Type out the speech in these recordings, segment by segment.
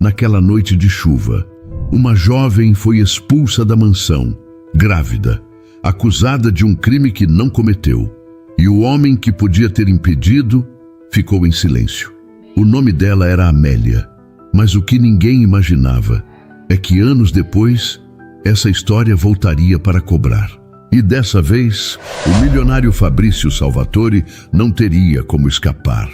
naquela noite de chuva, uma jovem foi expulsa da mansão, grávida, acusada de um crime que não cometeu, e o homem que podia ter impedido ficou em silêncio. O nome dela era Amélia, mas o que ninguém imaginava é que anos depois, essa história voltaria para cobrar. E dessa vez, o milionário Fabrício Salvatore não teria como escapar.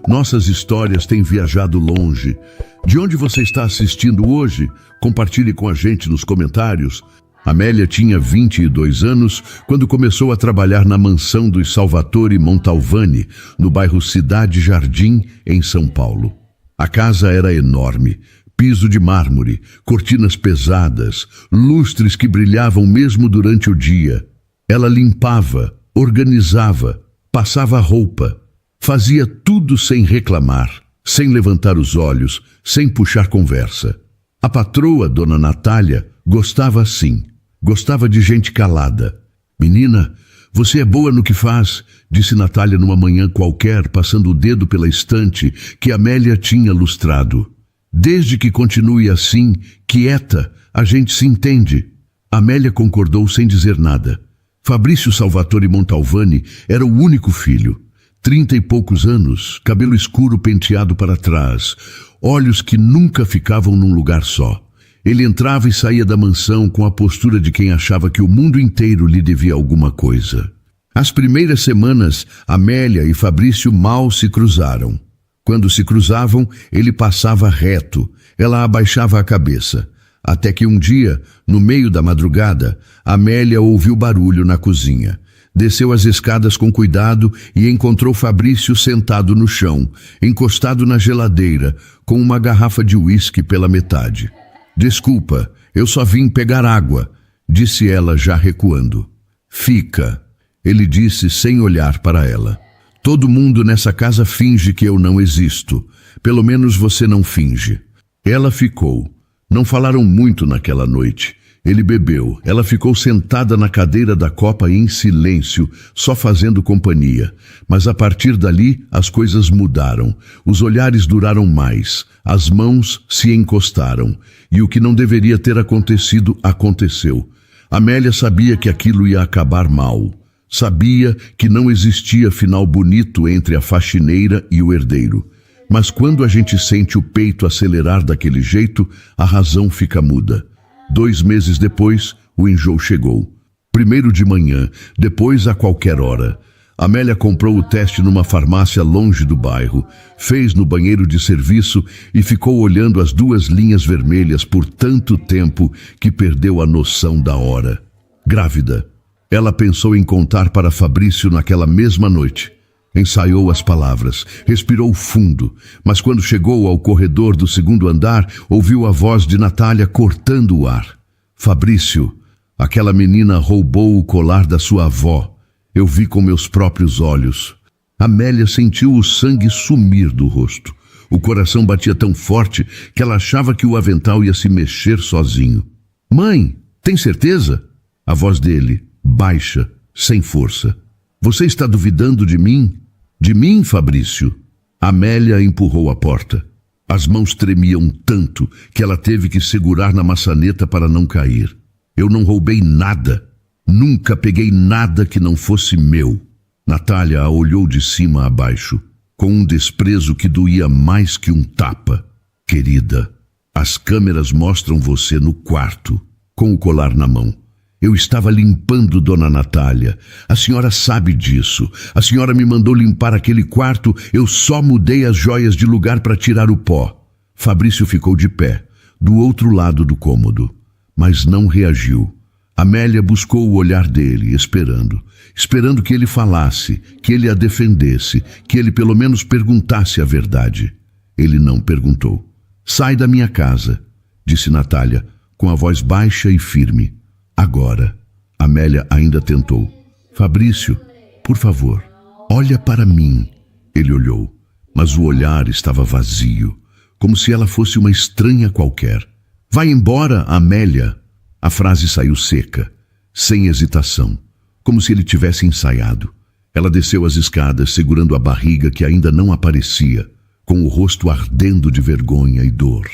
Nossas histórias têm viajado longe. De onde você está assistindo hoje? Compartilhe com a gente nos comentários. Amélia tinha 22 anos quando começou a trabalhar na mansão dos Salvatore Montalvani, no bairro Cidade Jardim, em São Paulo. A casa era enorme, piso de mármore, cortinas pesadas, lustres que brilhavam mesmo durante o dia. Ela limpava, organizava, passava roupa, fazia tudo sem reclamar, sem levantar os olhos, sem puxar conversa. A patroa, Dona Natália, gostava assim. Gostava de gente calada. Menina, você é boa no que faz, disse Natália numa manhã qualquer, passando o dedo pela estante que Amélia tinha lustrado. Desde que continue assim, quieta, a gente se entende. Amélia concordou sem dizer nada. Fabrício Salvatore Montalvani era o único filho. 30 e poucos anos, cabelo escuro penteado para trás, olhos que nunca ficavam num lugar só. Ele entrava e saía da mansão com a postura de quem achava que o mundo inteiro lhe devia alguma coisa. As primeiras semanas, Amélia e Fabrício mal se cruzaram. Quando se cruzavam, ele passava reto, ela abaixava a cabeça. Até que um dia, no meio da madrugada, Amélia ouviu barulho na cozinha. Desceu as escadas com cuidado e encontrou Fabrício sentado no chão, encostado na geladeira, com uma garrafa de uísque pela metade. Desculpa, eu só vim pegar água, disse ela já recuando. Fica, ele disse sem olhar para ela. Todo mundo nessa casa finge que eu não existo. Pelo menos você não finge. Ela ficou. Não falaram muito naquela noite. Ele bebeu. Ela ficou sentada na cadeira da copa em silêncio, só fazendo companhia. Mas a partir dali, as coisas mudaram. Os olhares duraram mais. As mãos se encostaram. E o que não deveria ter acontecido, aconteceu. Amélia sabia que aquilo ia acabar mal. Sabia que não existia final bonito entre a faxineira e o herdeiro. Mas quando a gente sente o peito acelerar daquele jeito, a razão fica muda. 2 meses depois, o enjoo chegou. Primeiro de manhã, depois a qualquer hora. Amélia comprou o teste numa farmácia longe do bairro, fez no banheiro de serviço e ficou olhando as 2 linhas vermelhas por tanto tempo que perdeu a noção da hora. Grávida. Ela pensou em contar para Fabrício naquela mesma noite. Ensaiou as palavras, respirou fundo, mas quando chegou ao corredor do 2º andar, ouviu a voz de Natália cortando o ar. Fabrício, aquela menina roubou o colar da sua avó. Eu vi com meus próprios olhos. Amélia sentiu o sangue sumir do rosto. O coração batia tão forte que ela achava que o avental ia se mexer sozinho. Mãe, tem certeza? A voz dele, baixa, sem força. Você está duvidando de mim? De mim, Fabrício? Amélia empurrou a porta. As mãos tremiam tanto que ela teve que segurar na maçaneta para não cair. Eu não roubei nada. Nunca peguei nada que não fosse meu. Natália a olhou de cima a baixo, com um desprezo que doía mais que um tapa. Querida, as câmeras mostram você no quarto, com o colar na mão. Eu estava limpando Dona Natália. A senhora sabe disso. A senhora me mandou limpar aquele quarto, eu só mudei as joias de lugar para tirar o pó. Fabrício ficou de pé, do outro lado do cômodo, mas não reagiu. Amélia buscou o olhar dele, esperando que ele falasse, que ele a defendesse, que ele pelo menos perguntasse a verdade. Ele não perguntou. Sai da minha casa, disse Natália, com a voz baixa e firme. Agora, Amélia ainda tentou. Fabrício, por favor, olha para mim. Ele olhou, mas o olhar estava vazio, como se ela fosse uma estranha qualquer. Vai embora, Amélia. A frase saiu seca, sem hesitação, como se ele tivesse ensaiado. Ela desceu as escadas, segurando a barriga que ainda não aparecia, com o rosto ardendo de vergonha e dor.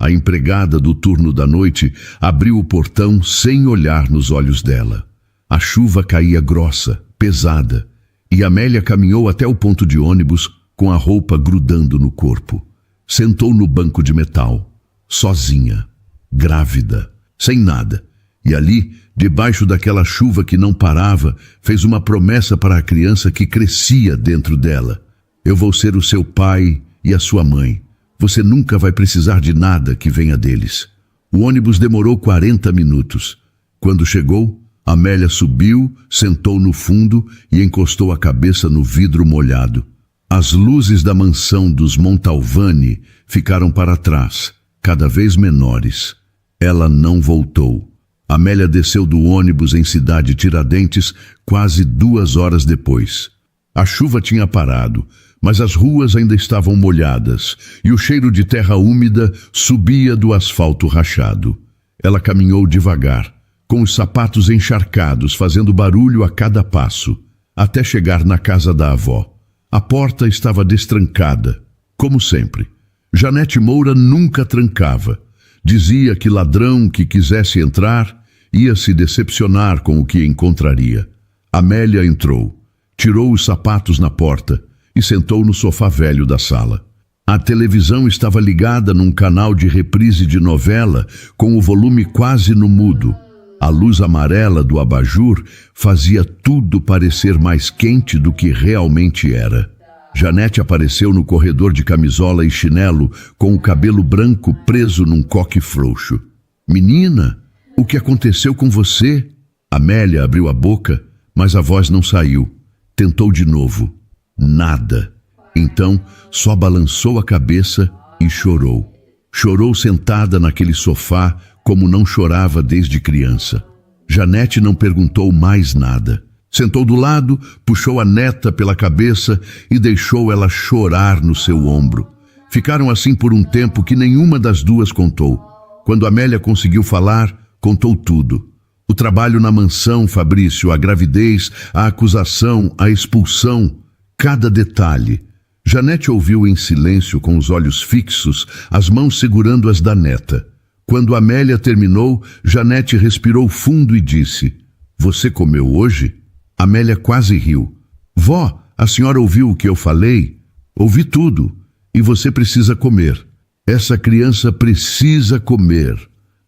A empregada do turno da noite abriu o portão sem olhar nos olhos dela. A chuva caía grossa, pesada, e Amélia caminhou até o ponto de ônibus com a roupa grudando no corpo. Sentou no banco de metal, sozinha, grávida, sem nada. E ali, debaixo daquela chuva que não parava, fez uma promessa para a criança que crescia dentro dela. Eu vou ser o seu pai e a sua mãe. Você nunca vai precisar de nada que venha deles. O ônibus demorou 40 minutos. Quando chegou, Amélia subiu, sentou no fundo e encostou a cabeça no vidro molhado. As luzes da mansão dos Montalvani ficaram para trás, cada vez menores. Ela não voltou. Amélia desceu do ônibus em Cidade Tiradentes quase 2 horas depois. A chuva tinha parado, mas as ruas ainda estavam molhadas e o cheiro de terra úmida subia do asfalto rachado. Ela caminhou devagar, com os sapatos encharcados, fazendo barulho a cada passo, até chegar na casa da avó. A porta estava destrancada, como sempre. Janete Moura nunca trancava. Dizia que ladrão que quisesse entrar ia se decepcionar com o que encontraria. Amélia entrou, tirou os sapatos na porta e sentou no sofá velho da sala. A televisão estava ligada num canal de reprise de novela com o volume quase no mudo. A luz amarela do abajur fazia tudo parecer mais quente do que realmente era. Janete apareceu no corredor de camisola e chinelo, com o cabelo branco preso num coque frouxo. "Menina, o que aconteceu com você?" Amélia abriu a boca, mas a voz não saiu. Tentou de novo. Nada. Então, só balançou a cabeça e chorou. Chorou sentada naquele sofá, como não chorava desde criança. Janete não perguntou mais nada. Sentou do lado, puxou a neta pela cabeça e deixou ela chorar no seu ombro. Ficaram assim por um tempo que nenhuma das duas contou. Quando Amélia conseguiu falar, contou tudo. O trabalho na mansão, Fabrício, a gravidez, a acusação, a expulsão, cada detalhe. Janete ouviu em silêncio, com os olhos fixos, as mãos segurando as da neta. Quando Amélia terminou, Janete respirou fundo e disse: "Você comeu hoje?" Amélia quase riu. "Vó, a senhora ouviu o que eu falei?" "Ouvi tudo. E você precisa comer. Essa criança precisa comer."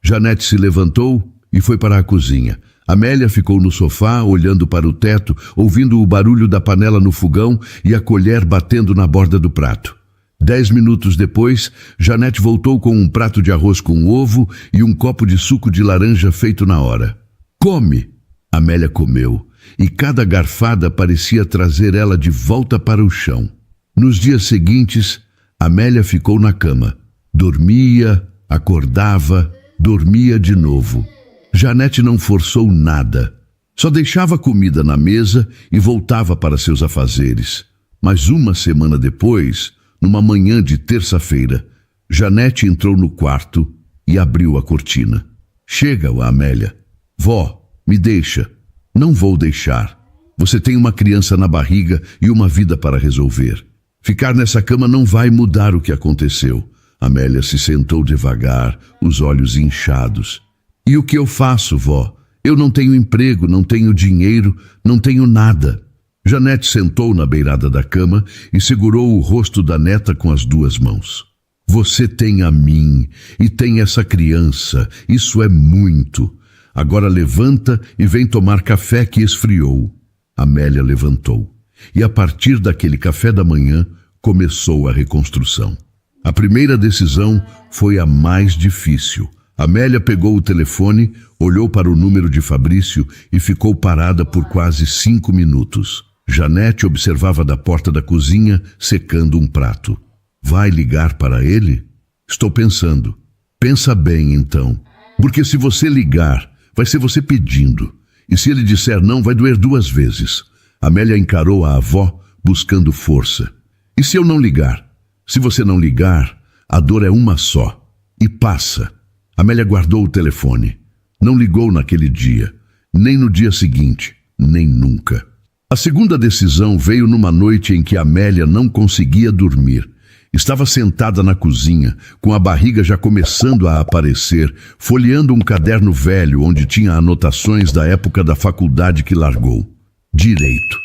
Janete se levantou e foi para a cozinha. Amélia ficou no sofá, olhando para o teto, ouvindo o barulho da panela no fogão e a colher batendo na borda do prato. 10 minutos depois, Janete voltou com um prato de arroz com ovo e um copo de suco de laranja feito na hora. "Come!" Amélia comeu, e cada garfada parecia trazer ela de volta para o chão. Nos dias seguintes, Amélia ficou na cama. Dormia, acordava, dormia de novo. Janete não forçou nada. Só deixava comida na mesa e voltava para seus afazeres. Mas uma semana depois, numa manhã de terça-feira, Janete entrou no quarto e abriu a cortina. "Chega, Amélia." "Vó, me deixa." "Não vou deixar. Você tem uma criança na barriga e uma vida para resolver. Ficar nessa cama não vai mudar o que aconteceu." Amélia se sentou devagar, os olhos inchados. "E o que eu faço, vó? Eu não tenho emprego, não tenho dinheiro, não tenho nada." Janete sentou na beirada da cama e segurou o rosto da neta com as 2 mãos. "Você tem a mim e tem essa criança, isso é muito. Agora levanta e vem tomar café que esfriou." Amélia levantou. E a partir daquele café da manhã começou a reconstrução. A primeira decisão foi a mais difícil. Amélia pegou o telefone, olhou para o número de Fabrício e ficou parada por quase 5 minutos. Janete observava da porta da cozinha, secando um prato. "Vai ligar para ele?" "Estou pensando." "Pensa bem, então. Porque se você ligar, vai ser você pedindo. E se ele disser não, vai doer 2 vezes." Amélia encarou a avó, buscando força. "E se eu não ligar?" "Se você não ligar, a dor é uma só. E passa." Amélia guardou o telefone. Não ligou naquele dia, nem no dia seguinte, nem nunca. A segunda decisão veio numa noite em que Amélia não conseguia dormir. Estava sentada na cozinha, com a barriga já começando a aparecer, folheando um caderno velho onde tinha anotações da época da faculdade que largou. Direito.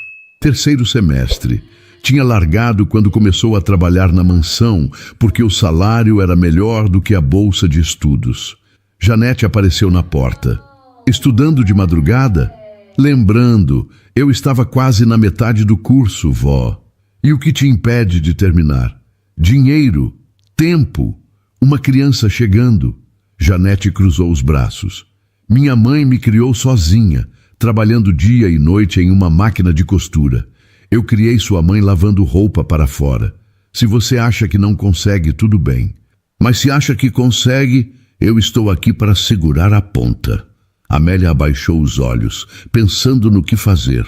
3º semestre. Tinha largado quando começou a trabalhar na mansão, porque o salário era melhor do que a bolsa de estudos. Janete apareceu na porta. Estudando de madrugada? Lembrando, eu estava quase na metade do curso, vó. E o que te impede de terminar? Dinheiro, tempo, uma criança chegando. Janete cruzou os braços. Minha mãe me criou sozinha, trabalhando dia e noite em uma máquina de costura. Eu criei sua mãe lavando roupa para fora. Se você acha que não consegue, tudo bem. Mas se acha que consegue, eu estou aqui para segurar a ponta. Amélia abaixou os olhos, pensando no que fazer.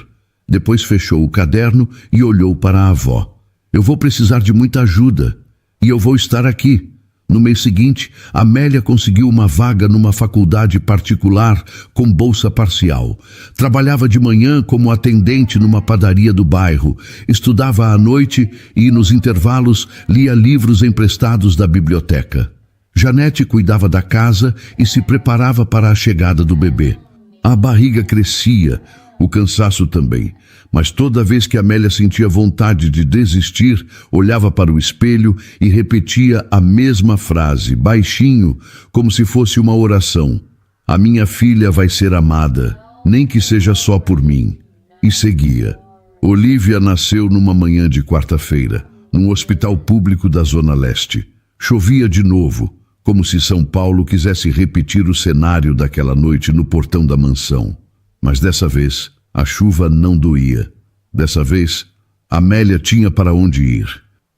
Depois fechou o caderno e olhou para a avó. Eu vou precisar de muita ajuda. E eu vou estar aqui. No mês seguinte, Amélia conseguiu uma vaga numa faculdade particular com bolsa parcial. Trabalhava de manhã como atendente numa padaria do bairro, estudava à noite e, nos intervalos, lia livros emprestados da biblioteca. Janete cuidava da casa e se preparava para a chegada do bebê. A barriga crescia, o cansaço também. Mas toda vez que Amélia sentia vontade de desistir, olhava para o espelho e repetia a mesma frase, baixinho, como se fosse uma oração. A minha filha vai ser amada, nem que seja só por mim. E seguia. Olívia nasceu numa manhã de quarta-feira, num hospital público da Zona Leste. Chovia de novo, como se São Paulo quisesse repetir o cenário daquela noite no portão da mansão. Mas dessa vez, a chuva não doía. Dessa vez, Amélia tinha para onde ir.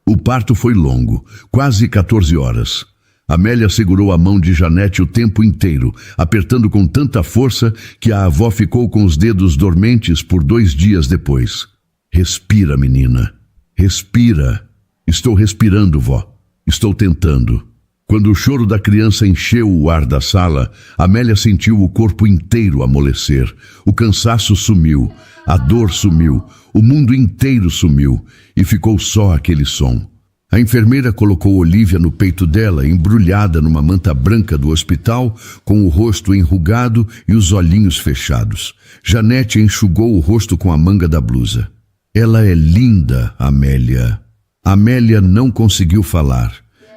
O parto foi longo, quase 14 horas. Amélia segurou a mão de Janete o tempo inteiro, apertando com tanta força que a avó ficou com os dedos dormentes por 2 dias depois. Respira, menina. Respira. Estou respirando, vó. Estou tentando. Quando o choro da criança encheu o ar da sala, Amélia sentiu o corpo inteiro amolecer. O cansaço sumiu, a dor sumiu, o mundo inteiro sumiu e ficou só aquele som. A enfermeira colocou Olívia no peito dela, embrulhada numa manta branca do hospital, com o rosto enrugado e os olhinhos fechados. Janete enxugou o rosto com a manga da blusa. Ela é linda, Amélia. Amélia não conseguiu falar.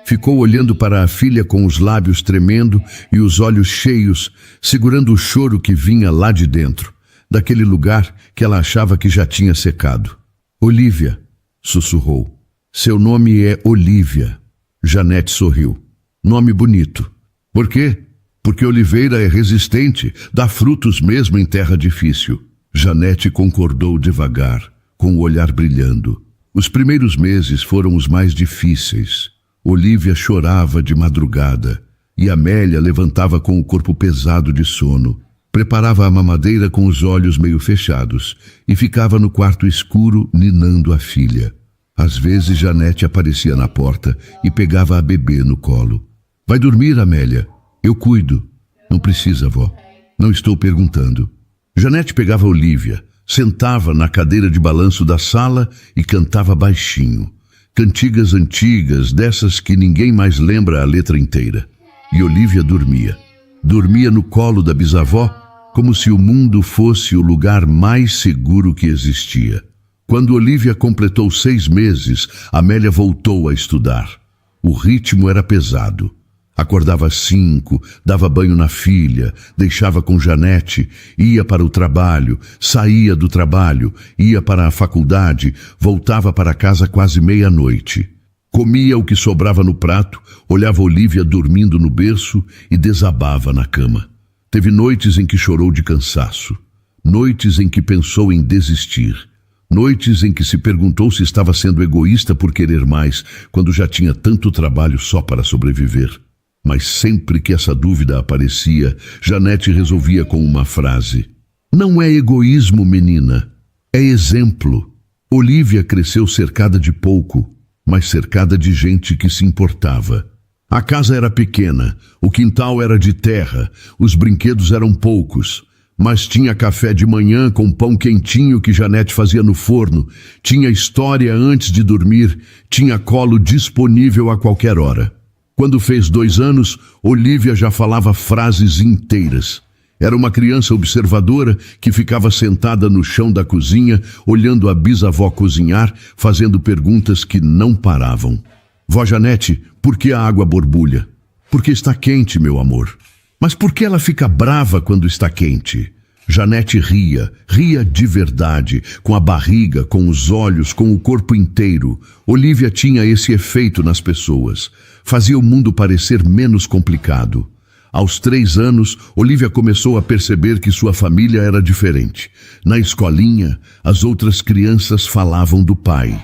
Ficou olhando para a filha com os lábios tremendo e os olhos cheios, segurando o choro que vinha lá de dentro, daquele lugar que ela achava que já tinha secado. Olívia, sussurrou. Seu nome é Olívia. Janete sorriu. Nome bonito. Por quê? Porque oliveira é resistente, dá frutos mesmo em terra difícil. Janete concordou devagar, com o olhar brilhando. Os primeiros meses foram os mais difíceis. Olívia chorava de madrugada e Amélia levantava com o corpo pesado de sono. Preparava a mamadeira com os olhos meio fechados e ficava no quarto escuro ninando a filha. Às vezes Janete aparecia na porta e pegava a bebê no colo. Vai dormir, Amélia? Eu cuido. Não precisa, vó. Não estou perguntando. Janete pegava Olívia, sentava na cadeira de balanço da sala e cantava baixinho. Cantigas antigas, dessas que ninguém mais lembra a letra inteira. E Olívia dormia. Dormia no colo da bisavó, como se o mundo fosse o lugar mais seguro que existia. Quando Olívia completou 6 meses, Amélia voltou a estudar. O ritmo era pesado. Acordava às 5, dava banho na filha, deixava com Janete, ia para o trabalho, saía do trabalho, ia para a faculdade, voltava para casa quase meia-noite. Comia o que sobrava no prato, olhava Olívia dormindo no berço e desabava na cama. Teve noites em que chorou de cansaço, noites em que pensou em desistir, noites em que se perguntou se estava sendo egoísta por querer mais, quando já tinha tanto trabalho só para sobreviver. Mas sempre que essa dúvida aparecia, Janete resolvia com uma frase. Não é egoísmo, menina. É exemplo. Olívia cresceu cercada de pouco, mas cercada de gente que se importava. A casa era pequena, o quintal era de terra, os brinquedos eram poucos, Mas tinha café de manhã com pão quentinho que Janete fazia no forno, tinha história antes de dormir, tinha colo disponível a qualquer hora. Quando fez 2 anos, Olívia já falava frases inteiras. Era uma criança observadora que ficava sentada no chão da cozinha, olhando a bisavó cozinhar, fazendo perguntas que não paravam. Vó Janete, por que a água borbulha? Porque está quente, meu amor. Mas por que ela fica brava quando está quente? Janete ria de verdade, com a barriga, com os olhos, com o corpo inteiro. Olívia tinha esse efeito nas pessoas. Fazia o mundo parecer menos complicado. Aos 3 anos, Olívia começou a perceber que sua família era diferente. Na escolinha, as outras crianças falavam do pai,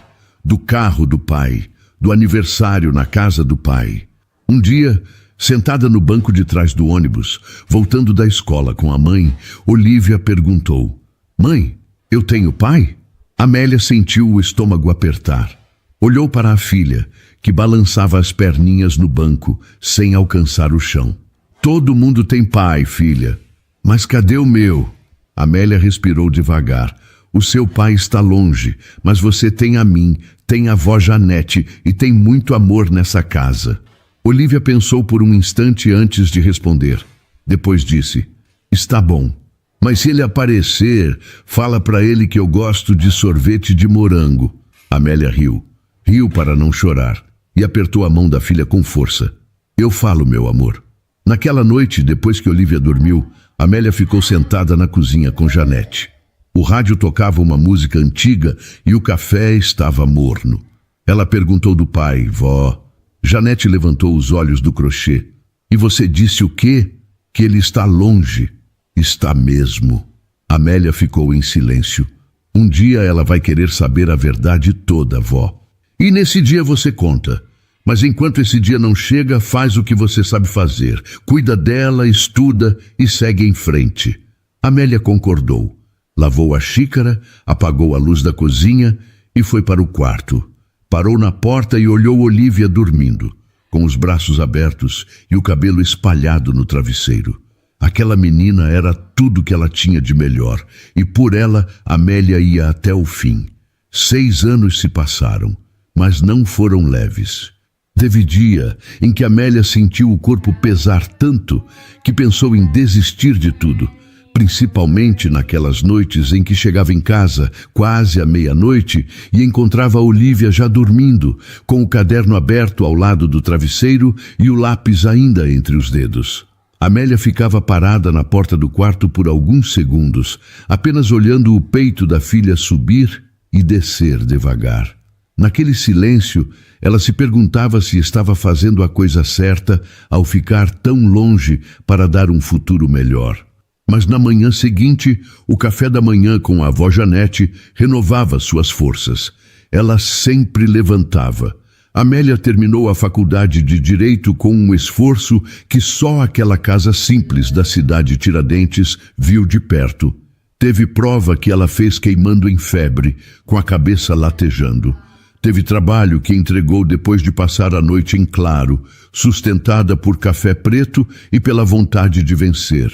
do carro do pai, do aniversário na casa do pai. Um dia, sentada no banco de trás do ônibus, voltando da escola com a mãe, Olívia perguntou: "Mãe, eu tenho pai?" Amélia sentiu o estômago apertar. Olhou para a filha, que balançava as perninhas no banco, sem alcançar o chão. "Todo mundo tem pai, filha. Mas cadê o meu?" Amélia respirou devagar. "O seu pai está longe, mas você tem a mim, tem a avó Janete e tem muito amor nessa casa." Olívia pensou por um instante antes de responder. Depois disse: "Está bom. Mas se ele aparecer, fala para ele que eu gosto de sorvete de morango." Amélia riu. Riu para não chorar e apertou a mão da filha com força. "Eu falo, meu amor." Naquela noite, depois que Olívia dormiu, Amélia ficou sentada na cozinha com Janete. O rádio tocava uma música antiga e o café estava morno. Ela perguntou do pai: "Vó." Janete levantou os olhos do crochê. "E você disse o quê?" "Que ele está longe." "Está mesmo." Amélia ficou em silêncio. "Um dia ela vai querer saber a verdade toda, vó. E nesse dia você conta. Mas enquanto esse dia não chega, faz o que você sabe fazer. Cuida dela, estuda e segue em frente." Amélia concordou. Lavou a xícara, apagou a luz da cozinha e foi para o quarto. Parou na porta e olhou Olívia dormindo, com os braços abertos e o cabelo espalhado no travesseiro. Aquela menina era tudo que ela tinha de melhor, e por ela Amélia ia até o fim. 6 anos se passaram, mas não foram leves. Teve dia em que Amélia sentiu o corpo pesar tanto que pensou em desistir de tudo, principalmente naquelas noites em que chegava em casa quase à meia-noite e encontrava Olívia já dormindo, com o caderno aberto ao lado do travesseiro e o lápis ainda entre os dedos. Amélia ficava parada na porta do quarto por alguns segundos, apenas olhando o peito da filha subir e descer devagar. Naquele silêncio, ela se perguntava se estava fazendo a coisa certa ao ficar tão longe para dar um futuro melhor. Mas na manhã seguinte, o café da manhã com a avó Janete renovava suas forças. Ela sempre levantava. Amélia terminou a faculdade de Direito com um esforço que só aquela casa simples da cidade de Tiradentes viu de perto. Teve prova que ela fez queimando em febre, com a cabeça latejando. Teve trabalho que entregou depois de passar a noite em claro, sustentada por café preto e pela vontade de vencer.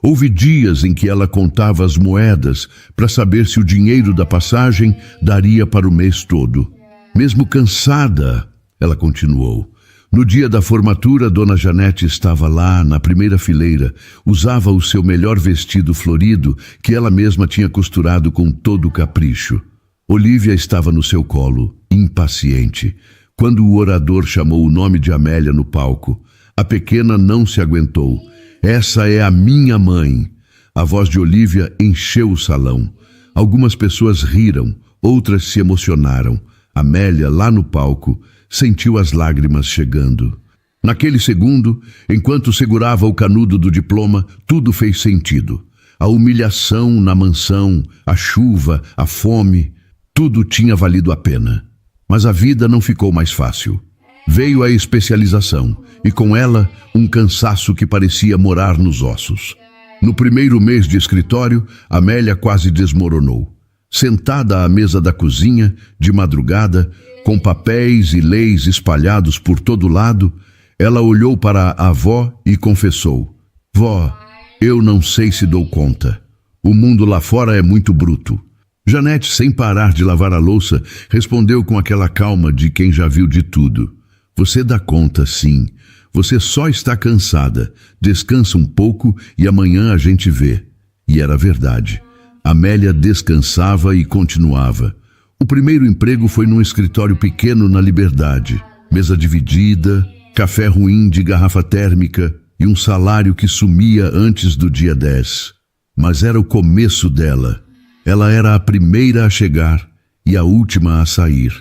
Houve dias em que ela contava as moedas para saber se o dinheiro da passagem daria para o mês todo. Mesmo cansada, ela continuou. No dia da formatura, Dona Janete estava lá, na primeira fileira. Usava o seu melhor vestido florido, que ela mesma tinha costurado com todo capricho. Olívia estava no seu colo, impaciente, quando o orador chamou o nome de Amélia no palco. A pequena não se aguentou. "Essa é a minha mãe." A voz de Olívia encheu o salão. Algumas pessoas riram, outras se emocionaram. Amélia, lá no palco, sentiu as lágrimas chegando. Naquele segundo, enquanto segurava o canudo do diploma, tudo fez sentido. A humilhação na mansão, a chuva, a fome, tudo tinha valido a pena. Mas a vida não ficou mais fácil. Veio a especialização, e com ela um cansaço que parecia morar nos ossos. No primeiro mês de escritório, Amélia quase desmoronou. Sentada à mesa da cozinha, de madrugada, com papéis e leis espalhados por todo lado, ela olhou para a avó e confessou: "Vó, eu não sei se dou conta." O mundo lá fora é muito bruto. Janete, sem parar de lavar a louça, respondeu com aquela calma de quem já viu de tudo. Você dá conta, sim. Você só está cansada. Descansa um pouco e amanhã a gente vê. E era verdade. Amélia descansava e continuava. O primeiro emprego foi num escritório pequeno na Liberdade. Mesa dividida, café ruim de garrafa térmica e um salário que sumia antes do dia 10. Mas era o começo dela. Ela era a primeira a chegar e a última a sair.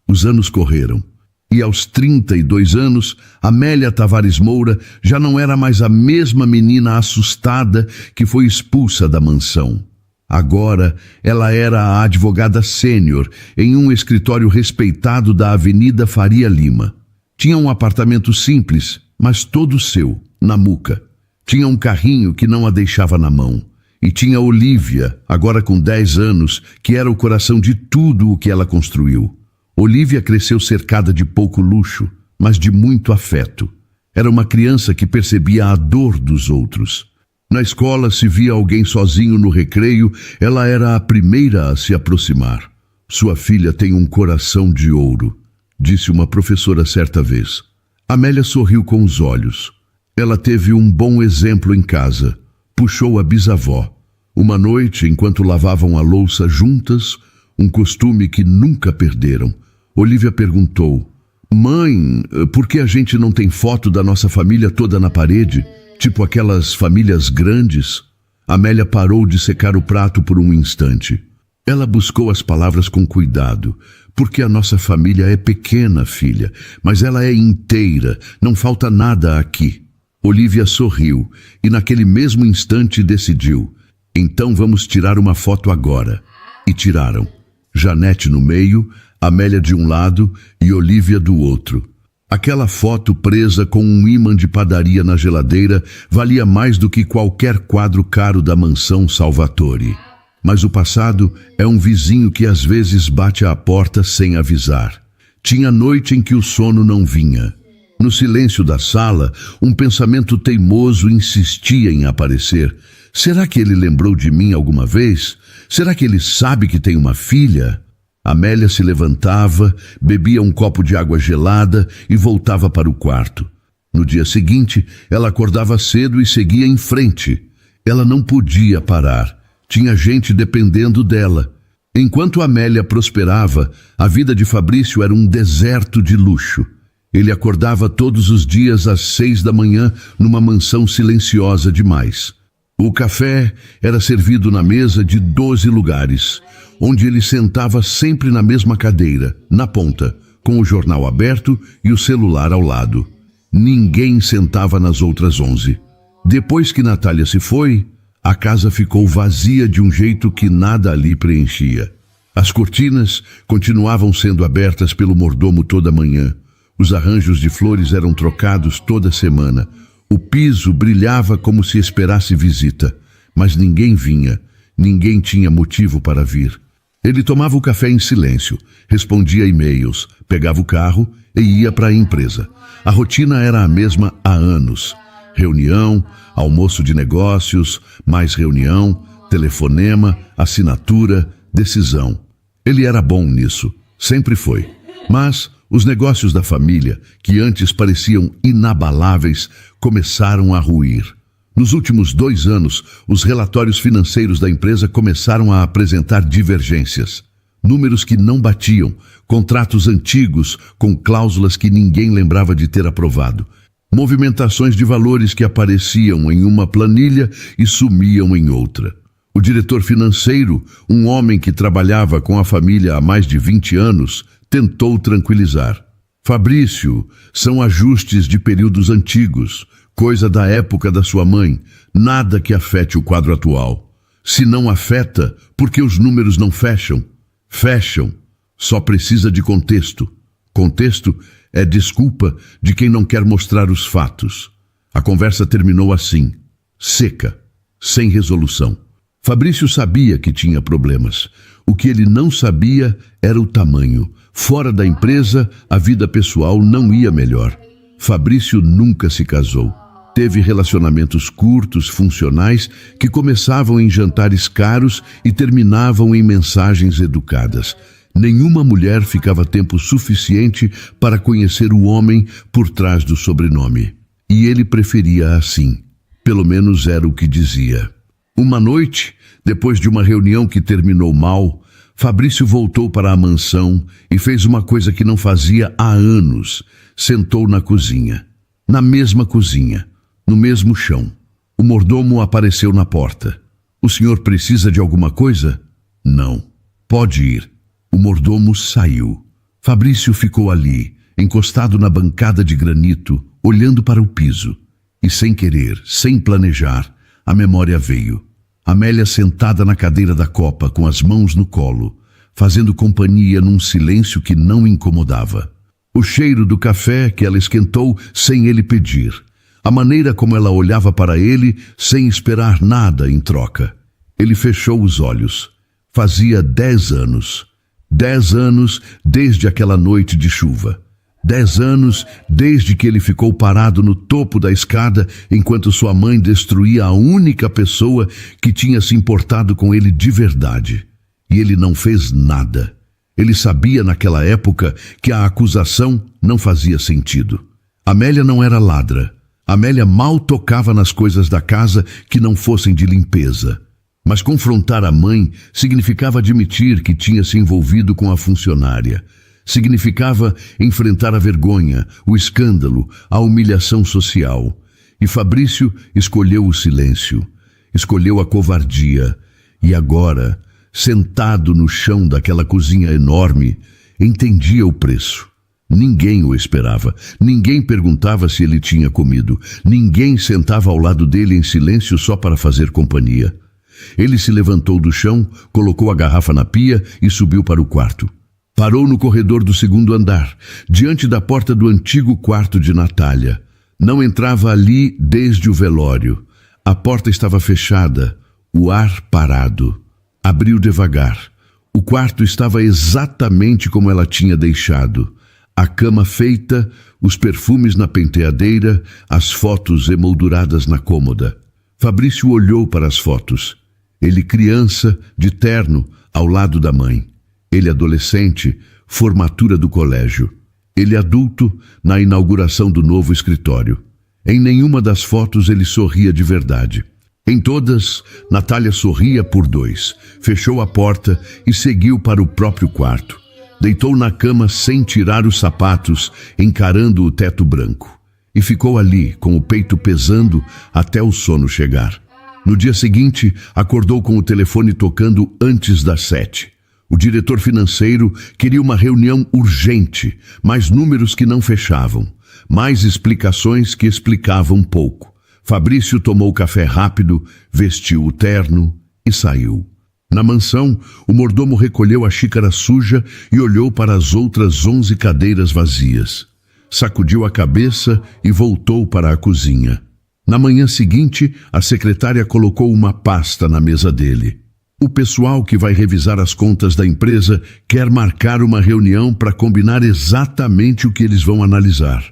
Os anos correram. E aos 32 anos, Amélia Tavares Moura já não era mais a mesma menina assustada que foi expulsa da mansão. Agora, ela era a advogada sênior em um escritório respeitado da Avenida Faria Lima. Tinha um apartamento simples, mas todo seu, na Muca. Tinha um carrinho que não a deixava na mão. E tinha Olívia, agora com 10 anos, que era o coração de tudo o que ela construiu. Olívia cresceu cercada de pouco luxo, mas de muito afeto. Era uma criança que percebia a dor dos outros. Na escola, se via alguém sozinho no recreio, ela era a primeira a se aproximar. Sua filha tem um coração de ouro, disse uma professora certa vez. Amélia sorriu com os olhos. Ela teve um bom exemplo em casa. Puxou a bisavó. Uma noite, enquanto lavavam a louça juntas, um costume que nunca perderam, Olívia perguntou: Mãe, por que a gente não tem foto da nossa família toda na parede? Tipo aquelas famílias grandes? Amélia parou de secar o prato por um instante. Ela buscou as palavras com cuidado. Porque a nossa família é pequena, filha, mas ela é inteira, não falta nada aqui. Olívia sorriu e naquele mesmo instante decidiu: então vamos tirar uma foto agora. E tiraram. Janete no meio, Amélia de um lado e Olívia do outro. Aquela foto presa com um ímã de padaria na geladeira valia mais do que qualquer quadro caro da mansão Salvatore. Mas o passado é um vizinho que às vezes bate à porta sem avisar. Tinha noite em que o sono não vinha. No silêncio da sala, um pensamento teimoso insistia em aparecer. Será que ele lembrou de mim alguma vez? Será que ele sabe que tem uma filha? Amélia se levantava, bebia um copo de água gelada e voltava para o quarto. No dia seguinte, ela acordava cedo e seguia em frente. Ela não podia parar. Tinha gente dependendo dela. Enquanto Amélia prosperava, a vida de Fabrício era um deserto de luxo. Ele acordava todos os dias às 6 da manhã numa mansão silenciosa demais. O café era servido na mesa de 12 lugares, onde ele sentava sempre na mesma cadeira, na ponta, com o jornal aberto e o celular ao lado. Ninguém sentava nas outras 11. Depois que Natália se foi, a casa ficou vazia de um jeito que nada ali preenchia. As cortinas continuavam sendo abertas pelo mordomo toda manhã. Os arranjos de flores eram trocados toda semana. O piso brilhava como se esperasse visita, mas ninguém vinha, ninguém tinha motivo para vir. Ele tomava o café em silêncio, respondia e-mails, pegava o carro e ia para a empresa. A rotina era a mesma há anos. Reunião, almoço de negócios, mais reunião, telefonema, assinatura, decisão. Ele era bom nisso, sempre foi. Mas os negócios da família, que antes pareciam inabaláveis, começaram a ruir. Nos últimos 2 anos, os relatórios financeiros da empresa começaram a apresentar divergências. Números que não batiam, contratos antigos com cláusulas que ninguém lembrava de ter aprovado. Movimentações de valores que apareciam em uma planilha e sumiam em outra. O diretor financeiro, um homem que trabalhava com a família há mais de 20 anos, tentou tranquilizar. Fabrício, são ajustes de períodos antigos, coisa da época da sua mãe, nada que afete o quadro atual. Se não afeta, por que os números não fecham? Fecham, só precisa de contexto. Contexto é desculpa de quem não quer mostrar os fatos. A conversa terminou assim, seca, sem resolução. Fabrício sabia que tinha problemas. O que ele não sabia era o tamanho. Fora da empresa, a vida pessoal não ia melhor. Fabrício nunca se casou. Teve relacionamentos curtos, funcionais, que começavam em jantares caros e terminavam em mensagens educadas. Nenhuma mulher ficava tempo suficiente para conhecer o homem por trás do sobrenome. E ele preferia assim. Pelo menos era o que dizia. Uma noite, depois de uma reunião que terminou mal, Fabrício voltou para a mansão e fez uma coisa que não fazia há anos. Sentou na cozinha. Na mesma cozinha. No mesmo chão. O mordomo apareceu na porta. "O senhor precisa de alguma coisa?" "Não." "Pode ir." O mordomo saiu. Fabrício ficou ali, encostado na bancada de granito, olhando para o piso. E sem querer, sem planejar, a memória veio. Amélia sentada na cadeira da copa, com as mãos no colo, fazendo companhia num silêncio que não incomodava. O cheiro do café que ela esquentou sem ele pedir. A maneira como ela olhava para ele sem esperar nada em troca. Ele fechou os olhos. Fazia 10 anos. 10 anos desde aquela noite de chuva. 10 anos desde que ele ficou parado no topo da escada enquanto sua mãe destruía a única pessoa que tinha se importado com ele de verdade. E ele não fez nada. Ele sabia naquela época que a acusação não fazia sentido. Amélia não era ladra. Amélia mal tocava nas coisas da casa que não fossem de limpeza. Mas confrontar a mãe significava admitir que tinha se envolvido com a funcionária. Significava enfrentar a vergonha, o escândalo, a humilhação social. E Fabrício escolheu o silêncio, escolheu a covardia. E agora, sentado no chão daquela cozinha enorme, entendia o preço. Ninguém o esperava. Ninguém perguntava se ele tinha comido. Ninguém sentava ao lado dele em silêncio só para fazer companhia. Ele se levantou do chão, colocou a garrafa na pia e subiu para o quarto. Parou no corredor do 2º andar, diante da porta do antigo quarto de Natália. Não entrava ali desde o velório. A porta estava fechada, o ar parado. Abriu devagar. O quarto estava exatamente como ela tinha deixado. A cama feita, os perfumes na penteadeira, as fotos emolduradas na cômoda. Fabrício olhou para as fotos. Ele criança, de terno, ao lado da mãe. Ele adolescente, formatura do colégio. Ele adulto, na inauguração do novo escritório. Em nenhuma das fotos ele sorria de verdade. Em todas, Natália sorria por 2, fechou a porta e seguiu para o próprio quarto. Deitou na cama sem tirar os sapatos, encarando o teto branco. E ficou ali, com o peito pesando, até o sono chegar. No dia seguinte, acordou com o telefone tocando antes das 7. O diretor financeiro queria uma reunião urgente, mais números que não fechavam, mais explicações que explicavam pouco. Fabrício tomou café rápido, vestiu o terno e saiu. Na mansão, o mordomo recolheu a xícara suja e olhou para as outras 11 cadeiras vazias. Sacudiu a cabeça e voltou para a cozinha. Na manhã seguinte, a secretária colocou uma pasta na mesa dele. O pessoal que vai revisar as contas da empresa quer marcar uma reunião para combinar exatamente o que eles vão analisar.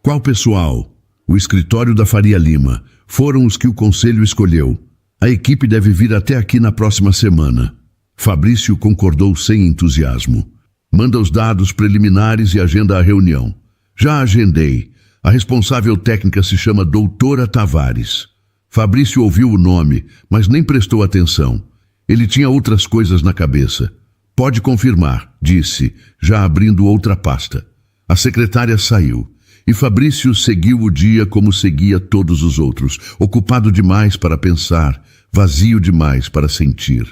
Qual pessoal? O escritório da Faria Lima. Foram os que o conselho escolheu. A equipe deve vir até aqui na próxima semana. Fabrício concordou sem entusiasmo. Manda os dados preliminares e agenda a reunião. Já agendei. A responsável técnica se chama Doutora Tavares. Fabrício ouviu o nome, mas nem prestou atenção. Ele tinha outras coisas na cabeça. Pode confirmar, disse, já abrindo outra pasta. A secretária saiu. E Fabrício seguiu o dia como seguia todos os outros, ocupado demais para pensar, vazio demais para sentir.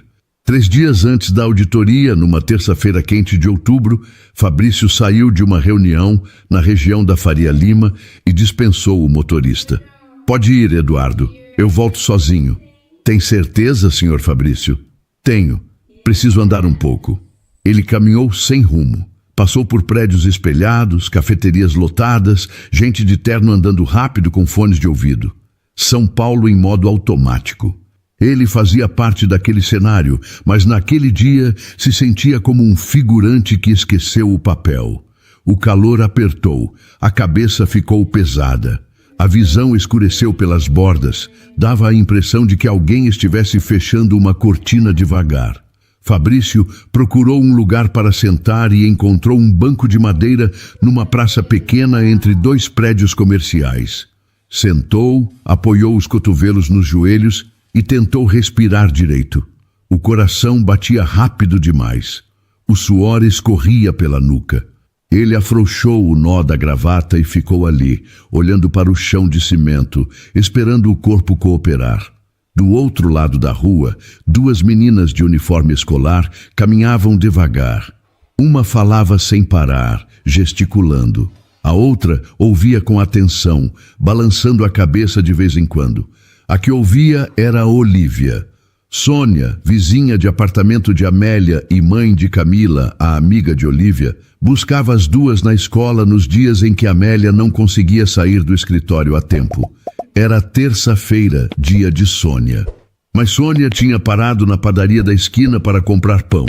3 dias antes da auditoria, numa terça-feira quente de outubro, Fabrício saiu de uma reunião na região da Faria Lima e dispensou o motorista. Pode ir, Eduardo. Eu volto sozinho. Tem certeza, senhor Fabrício? Tenho. Preciso andar um pouco. Ele caminhou sem rumo. Passou por prédios espelhados, cafeterias lotadas, gente de terno andando rápido com fones de ouvido. São Paulo em modo automático. Ele fazia parte daquele cenário, mas naquele dia se sentia como um figurante que esqueceu o papel. O calor apertou, a cabeça ficou pesada. A visão escureceu pelas bordas, dava a impressão de que alguém estivesse fechando uma cortina devagar. Fabrício procurou um lugar para sentar e encontrou um banco de madeira numa praça pequena entre dois prédios comerciais. Sentou, apoiou os cotovelos nos joelhos e tentou respirar direito. O coração batia rápido demais. O suor escorria pela nuca. Ele afrouxou o nó da gravata e ficou ali, olhando para o chão de cimento, esperando o corpo cooperar. Do outro lado da rua, duas meninas de uniforme escolar caminhavam devagar. Uma falava sem parar, gesticulando. A outra ouvia com atenção, balançando a cabeça de vez em quando. A que ouvia era Olívia. Sônia, vizinha de apartamento de Amélia e mãe de Camila, a amiga de Olívia, buscava as duas na escola nos dias em que Amélia não conseguia sair do escritório a tempo. Era terça-feira, dia de Sônia. Mas Sônia tinha parado na padaria da esquina para comprar pão,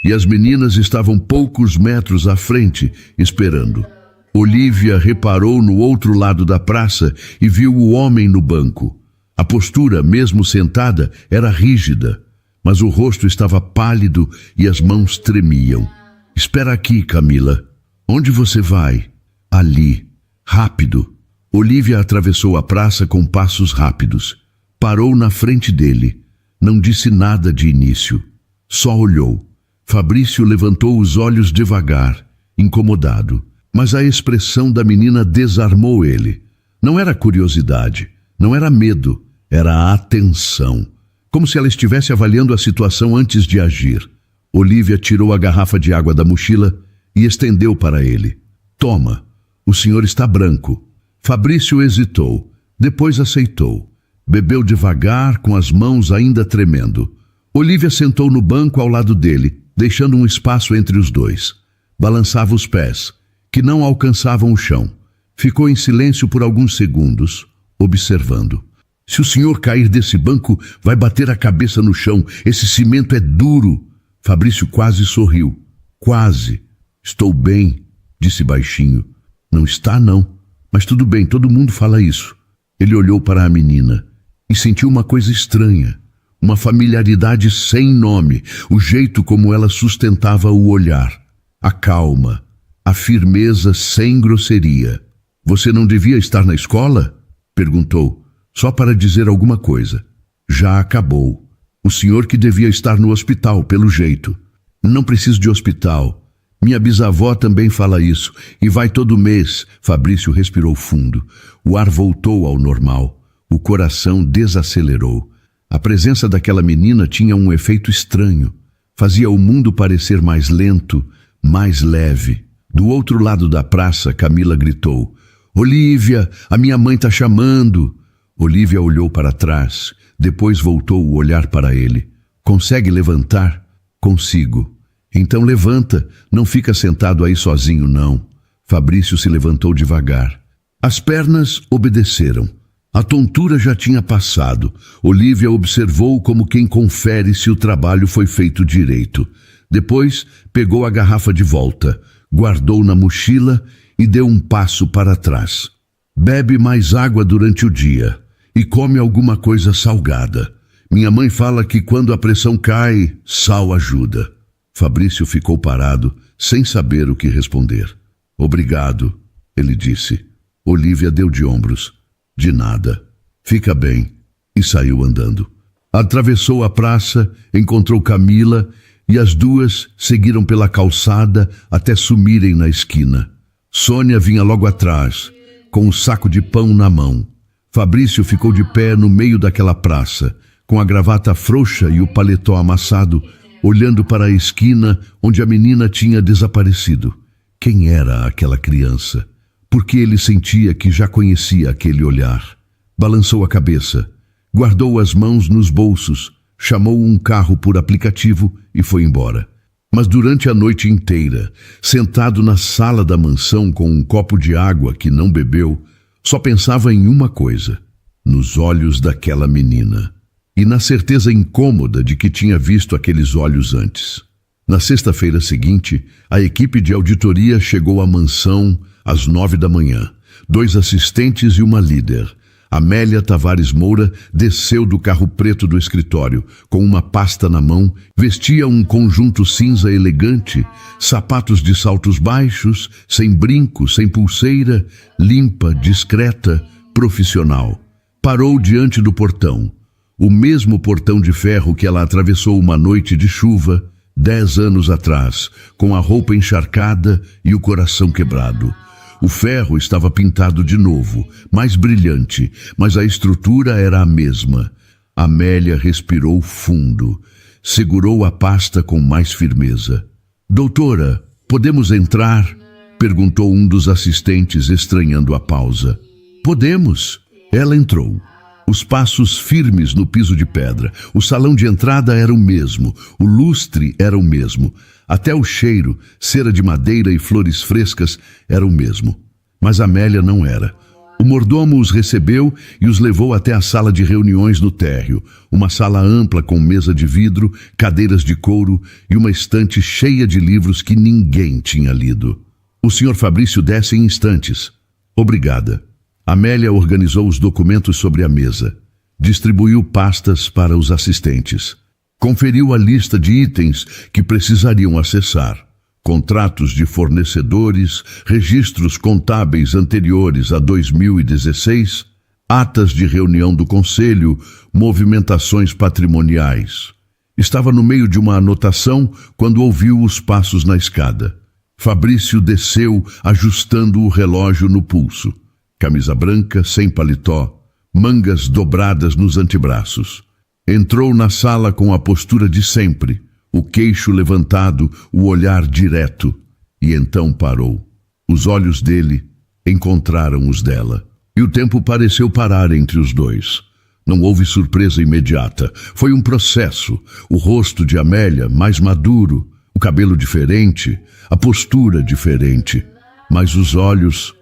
e as meninas estavam poucos metros à frente, esperando. Olívia reparou no outro lado da praça e viu o homem no banco. A postura, mesmo sentada, era rígida, mas o rosto estava pálido e as mãos tremiam. Espera aqui, Camila. Onde você vai? Ali. Rápido. Olívia atravessou a praça com passos rápidos. Parou na frente dele. Não disse nada de início. Só olhou. Fabrício levantou os olhos devagar, incomodado. Mas a expressão da menina desarmou ele. Não era curiosidade, não era medo. Era atenção, como se ela estivesse avaliando a situação antes de agir. Olívia tirou a garrafa de água da mochila e estendeu para ele. Toma, o senhor está branco. Fabrício hesitou, depois aceitou. Bebeu devagar, com as mãos ainda tremendo. Olívia sentou no banco ao lado dele, deixando um espaço entre os dois. Balançava os pés, que não alcançavam o chão. Ficou em silêncio por alguns segundos, observando. Se o senhor cair desse banco, vai bater a cabeça no chão. Esse cimento é duro. Fabrício quase sorriu. Quase. Estou bem, disse baixinho. Não está, não. Mas tudo bem, todo mundo fala isso. Ele olhou para a menina e sentiu uma coisa estranha. Uma familiaridade sem nome. O jeito como ela sustentava o olhar. A calma. A firmeza sem grosseria. Você não devia estar na escola? Perguntou. Só para dizer alguma coisa. Já acabou. O senhor que devia estar no hospital, pelo jeito. Não preciso de hospital. Minha bisavó também fala isso. E vai todo mês. Fabrício respirou fundo. O ar voltou ao normal. O coração desacelerou. A presença daquela menina tinha um efeito estranho. Fazia o mundo parecer mais lento, mais leve. Do outro lado da praça, Camila gritou. Olívia, a minha mãe está chamando. Olívia olhou para trás, depois voltou o olhar para ele. Consegue levantar? Consigo. Então levanta, não fica sentado aí sozinho, não. Fabrício se levantou devagar. As pernas obedeceram. A tontura já tinha passado. Olívia observou como quem confere se o trabalho foi feito direito. Depois pegou a garrafa de volta, guardou na mochila e deu um passo para trás. Bebe mais água durante o dia. E come alguma coisa salgada. Minha mãe fala que quando a pressão cai, sal ajuda. Fabrício ficou parado, sem saber o que responder. Obrigado, ele disse. Olívia deu de ombros. De nada. Fica bem. E saiu andando. Atravessou a praça, encontrou Camila e as duas seguiram pela calçada até sumirem na esquina. Sônia vinha logo atrás, com um saco de pão na mão. Fabrício ficou de pé no meio daquela praça, com a gravata frouxa e o paletó amassado, olhando para a esquina onde a menina tinha desaparecido. Quem era aquela criança? Porque ele sentia que já conhecia aquele olhar. Balançou a cabeça, guardou as mãos nos bolsos, chamou um carro por aplicativo e foi embora. Mas durante a noite inteira, sentado na sala da mansão com um copo de água que não bebeu, só pensava em uma coisa, nos olhos daquela menina, e na certeza incômoda de que tinha visto aqueles olhos antes. Na sexta-feira seguinte, a equipe de auditoria chegou à mansão às 9 da manhã. 2 assistentes e uma líder. Amélia Tavares Moura desceu do carro preto do escritório, com uma pasta na mão, vestia um conjunto cinza elegante, sapatos de saltos baixos, sem brinco, sem pulseira, limpa, discreta, profissional. Parou diante do portão, o mesmo portão de ferro que ela atravessou uma noite de chuva, 10 anos atrás, com a roupa encharcada e o coração quebrado. O ferro estava pintado de novo, mais brilhante, mas a estrutura era a mesma. Amélia respirou fundo, segurou a pasta com mais firmeza. Doutora, podemos entrar? Perguntou um dos assistentes, estranhando a pausa. Podemos. Ela entrou. Os passos firmes no piso de pedra. O salão de entrada era o mesmo. O lustre era o mesmo. Até o cheiro, cera de madeira e flores frescas, era o mesmo. Mas Amélia não era. O mordomo os recebeu e os levou até a sala de reuniões no térreo. Uma sala ampla com mesa de vidro, cadeiras de couro e uma estante cheia de livros que ninguém tinha lido. O Sr. Fabrício desce em instantes. Obrigada. Amélia organizou os documentos sobre a mesa. Distribuiu pastas para os assistentes. Conferiu a lista de itens que precisariam acessar. Contratos de fornecedores, registros contábeis anteriores a 2016, atas de reunião do conselho, movimentações patrimoniais. Estava no meio de uma anotação quando ouviu os passos na escada. Fabrício desceu, ajustando o relógio no pulso. Camisa branca, sem paletó, mangas dobradas nos antebraços. Entrou na sala com a postura de sempre, o queixo levantado, o olhar direto, e então parou. Os olhos dele encontraram os dela, e o tempo pareceu parar entre os dois. Não houve surpresa imediata, foi um processo. O rosto de Amélia mais maduro, o cabelo diferente, a postura diferente, mas os olhos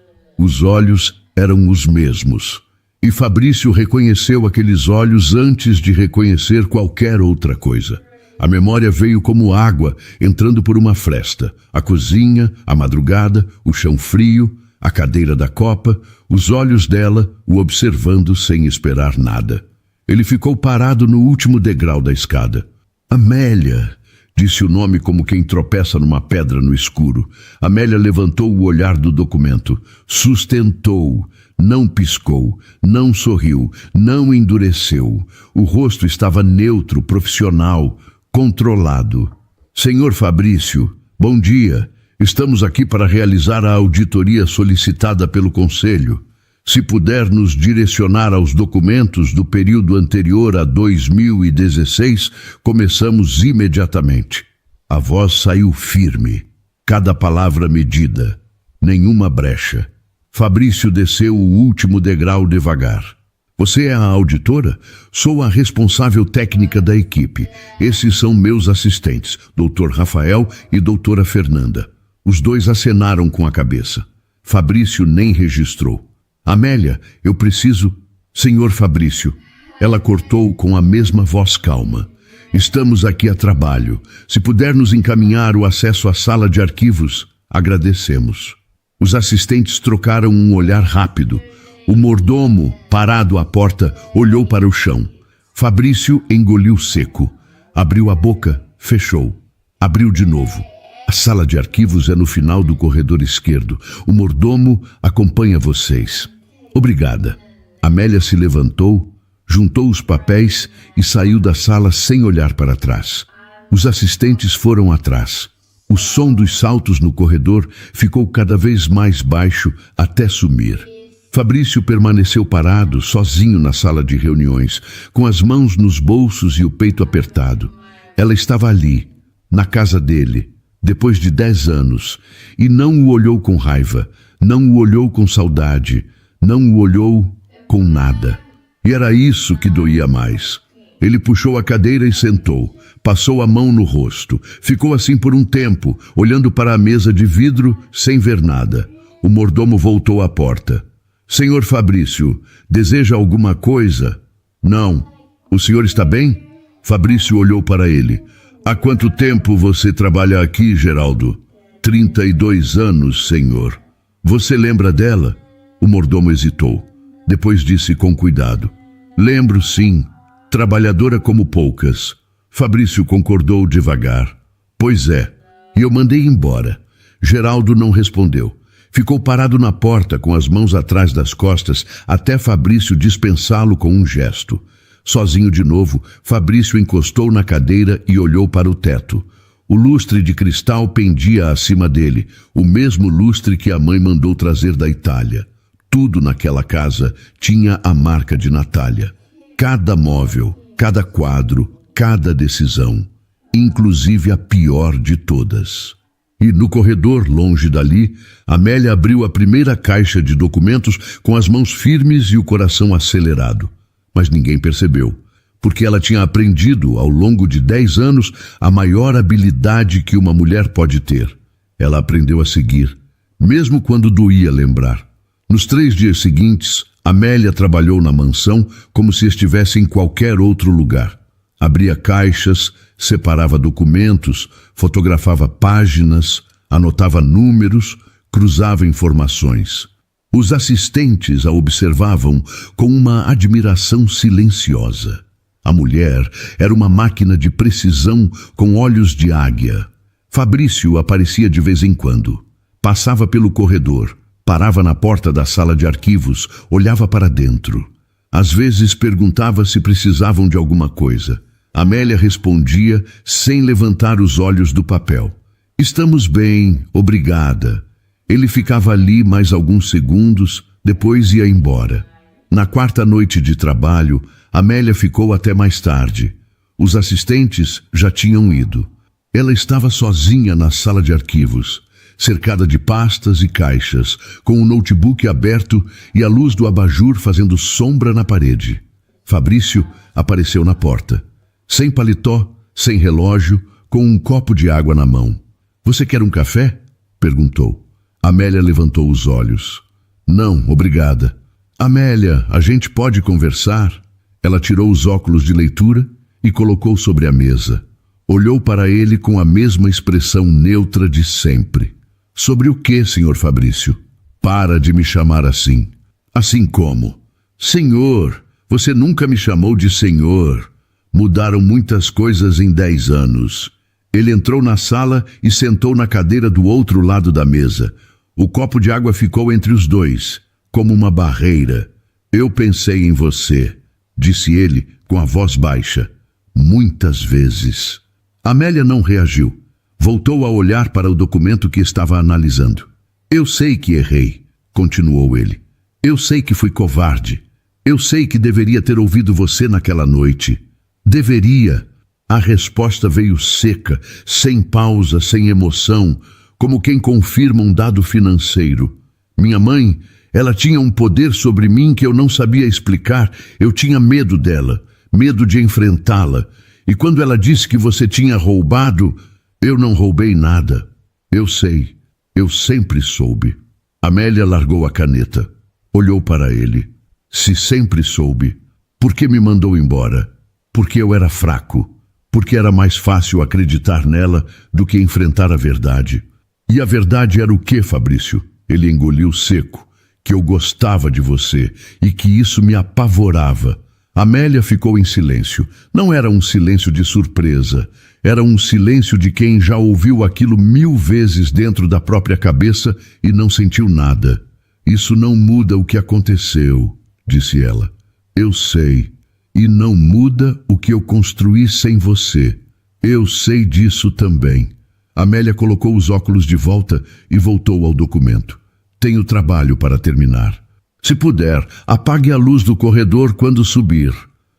eram os mesmos. E Fabrício reconheceu aqueles olhos antes de reconhecer qualquer outra coisa. A memória veio como água entrando por uma fresta. A cozinha, a madrugada, o chão frio, a cadeira da copa, os olhos dela o observando sem esperar nada. Ele ficou parado no último degrau da escada. Amélia, disse o nome como quem tropeça numa pedra no escuro. Amélia levantou o olhar do documento, sustentou, não piscou, não sorriu, não endureceu. O rosto estava neutro, profissional, controlado. Senhor Fabrício, bom dia. Estamos aqui para realizar a auditoria solicitada pelo Conselho. Se puder nos direcionar aos documentos do período anterior a 2016, começamos imediatamente. A voz saiu firme, cada palavra medida, nenhuma brecha. Fabrício desceu o último degrau devagar. Você é a auditora? Sou a responsável técnica da equipe. Esses são meus assistentes, Dr. Rafael e doutora Fernanda. Os dois acenaram com a cabeça. Fabrício nem registrou. Amélia, eu preciso... Senhor Fabrício, ela cortou com a mesma voz calma. Estamos aqui a trabalho. Se puder nos encaminhar o acesso à sala de arquivos, agradecemos. Os assistentes trocaram um olhar rápido. O mordomo, parado à porta, olhou para o chão. Fabrício engoliu seco. Abriu a boca, fechou. Abriu de novo. A sala de arquivos é no final do corredor esquerdo. O mordomo acompanha vocês. Obrigada. Amélia se levantou, juntou os papéis e saiu da sala sem olhar para trás. Os assistentes foram atrás. O som dos saltos no corredor ficou cada vez mais baixo até sumir. Fabrício permaneceu parado, sozinho na sala de reuniões, com as mãos nos bolsos e o peito apertado. Ela estava ali, na casa dele, depois de 10 anos, e não o olhou com raiva, não o olhou com saudade, não o olhou com nada. E era isso que doía mais. Ele puxou a cadeira e sentou, passou a mão no rosto. Ficou assim por um tempo, olhando para a mesa de vidro sem ver nada. O mordomo voltou à porta. Senhor Fabrício, deseja alguma coisa? Não. O senhor está bem? Fabrício olhou para ele. Há quanto tempo você trabalha aqui, Geraldo? 32 anos, senhor. Você lembra dela? O mordomo hesitou. Depois disse com cuidado: Lembro, sim. Trabalhadora como poucas. Fabrício concordou devagar. Pois é. E eu mandei embora. Geraldo não respondeu. Ficou parado na porta com as mãos atrás das costas até Fabrício dispensá-lo com um gesto. Sozinho de novo, Fabrício encostou na cadeira e olhou para o teto. O lustre de cristal pendia acima dele, o mesmo lustre que a mãe mandou trazer da Itália. Tudo naquela casa tinha a marca de Natália. Cada móvel, cada quadro, cada decisão, inclusive a pior de todas. E no corredor, longe dali, Amélia abriu a primeira caixa de documentos com as mãos firmes e o coração acelerado. Mas ninguém percebeu, porque ela tinha aprendido, ao longo de 10 anos, a maior habilidade que uma mulher pode ter. Ela aprendeu a seguir, mesmo quando doía lembrar. Nos 3 dias seguintes, Amélia trabalhou na mansão como se estivesse em qualquer outro lugar. Abria caixas, separava documentos, fotografava páginas, anotava números, cruzava informações. Os assistentes a observavam com uma admiração silenciosa. A mulher era uma máquina de precisão com olhos de águia. Fabrício aparecia de vez em quando. Passava pelo corredor, parava na porta da sala de arquivos, olhava para dentro. Às vezes perguntava se precisavam de alguma coisa. Amélia respondia sem levantar os olhos do papel. Estamos bem, obrigada. Ele ficava ali mais alguns segundos, depois ia embora. Na 4ª noite de trabalho, Amélia ficou até mais tarde. Os assistentes já tinham ido. Ela estava sozinha na sala de arquivos, cercada de pastas e caixas, com o notebook aberto e a luz do abajur fazendo sombra na parede. Fabrício apareceu na porta. Sem paletó, sem relógio, com um copo de água na mão. Você quer um café? Perguntou. Amélia levantou os olhos. Não, obrigada. Amélia, a gente pode conversar? Ela tirou os óculos de leitura e colocou sobre a mesa. Olhou para ele com a mesma expressão neutra de sempre. Sobre o que, senhor Fabrício? Para de me chamar assim. Assim como? Senhor, você nunca me chamou de senhor. Mudaram muitas coisas em 10 anos. Ele entrou na sala e sentou na cadeira do outro lado da mesa. O copo de água ficou entre os dois, como uma barreira. Eu pensei em você, disse ele com a voz baixa. Muitas vezes. Amélia não reagiu. Voltou a olhar para o documento que estava analisando. Eu sei que errei, continuou ele. Eu sei que fui covarde. Eu sei que deveria ter ouvido você naquela noite. Deveria. A resposta veio seca, sem pausa, sem emoção, como quem confirma um dado financeiro. Minha mãe, ela tinha um poder sobre mim que eu não sabia explicar. Eu tinha medo dela, medo de enfrentá-la. E quando ela disse que você tinha roubado, eu não roubei nada. Eu sei, eu sempre soube. Amélia largou a caneta, olhou para ele. Se sempre soube, por que me mandou embora? Porque eu era fraco, porque era mais fácil acreditar nela do que enfrentar a verdade. E a verdade era o quê, Fabrício? Ele engoliu seco, que eu gostava de você e que isso me apavorava. Amélia ficou em silêncio. Não era um silêncio de surpresa, era um silêncio de quem já ouviu aquilo 1000 vezes dentro da própria cabeça e não sentiu nada. Isso não muda o que aconteceu, disse ela. Eu sei. E não muda o que eu construí sem você. Eu sei disso também. Amélia colocou os óculos de volta e voltou ao documento. Tenho trabalho para terminar. Se puder, apague a luz do corredor quando subir.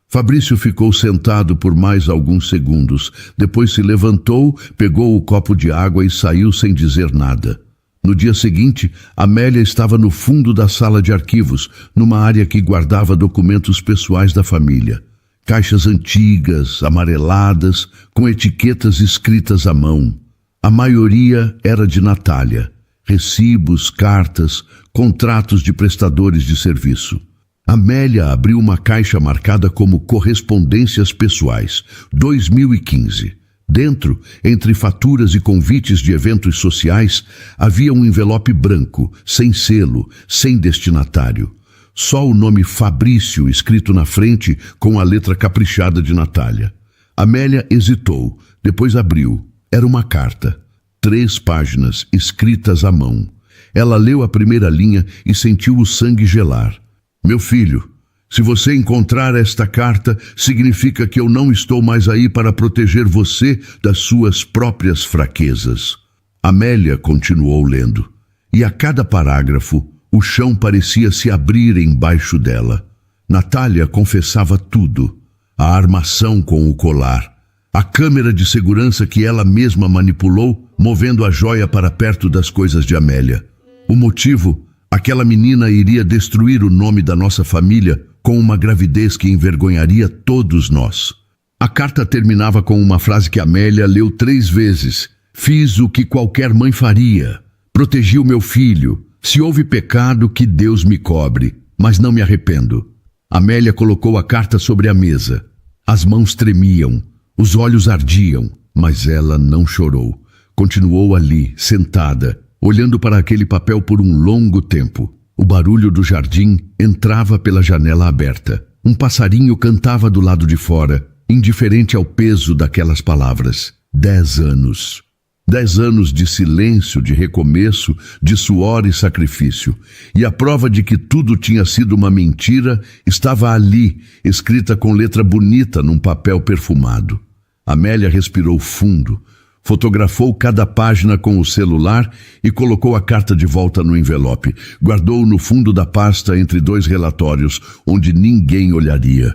Fabrício ficou sentado por mais alguns segundos. Depois se levantou, pegou o copo de água e saiu sem dizer nada. No dia seguinte, Amélia estava no fundo da sala de arquivos, numa área que guardava documentos pessoais da família. Caixas antigas, amareladas, com etiquetas escritas à mão. A maioria era de Natália. Recibos, cartas, contratos de prestadores de serviço. Amélia abriu uma caixa marcada como correspondências pessoais, 2015. Dentro, entre faturas e convites de eventos sociais, havia um envelope branco, sem selo, sem destinatário. Só o nome Fabrício escrito na frente com a letra caprichada de Natália. Amélia hesitou, depois abriu. Era uma carta. 3 páginas, escritas à mão. Ela leu a primeira linha e sentiu o sangue gelar. Meu filho, se você encontrar esta carta, significa que eu não estou mais aí para proteger você das suas próprias fraquezas. Amélia continuou lendo, e a cada parágrafo, o chão parecia se abrir embaixo dela. Natália confessava tudo: a armação com o colar, a câmera de segurança que ela mesma manipulou, movendo a joia para perto das coisas de Amélia. O motivo: aquela menina iria destruir o nome da nossa família com uma gravidez que envergonharia todos nós. A carta terminava com uma frase que Amélia leu 3 vezes. Fiz o que qualquer mãe faria. Protegi o meu filho. Se houve pecado, que Deus me cobre, mas não me arrependo. Amélia colocou a carta sobre a mesa. As mãos tremiam, os olhos ardiam, mas ela não chorou. Continuou ali, sentada, olhando para aquele papel por um longo tempo. O barulho do jardim entrava pela janela aberta. Um passarinho cantava do lado de fora, indiferente ao peso daquelas palavras. 10 anos. 10 anos de silêncio, de recomeço, de suor e sacrifício. E a prova de que tudo tinha sido uma mentira estava ali, escrita com letra bonita num papel perfumado. Amélia respirou fundo, fotografou cada página com o celular e colocou a carta de volta no envelope. Guardou-o no fundo da pasta entre 2 relatórios, onde ninguém olharia.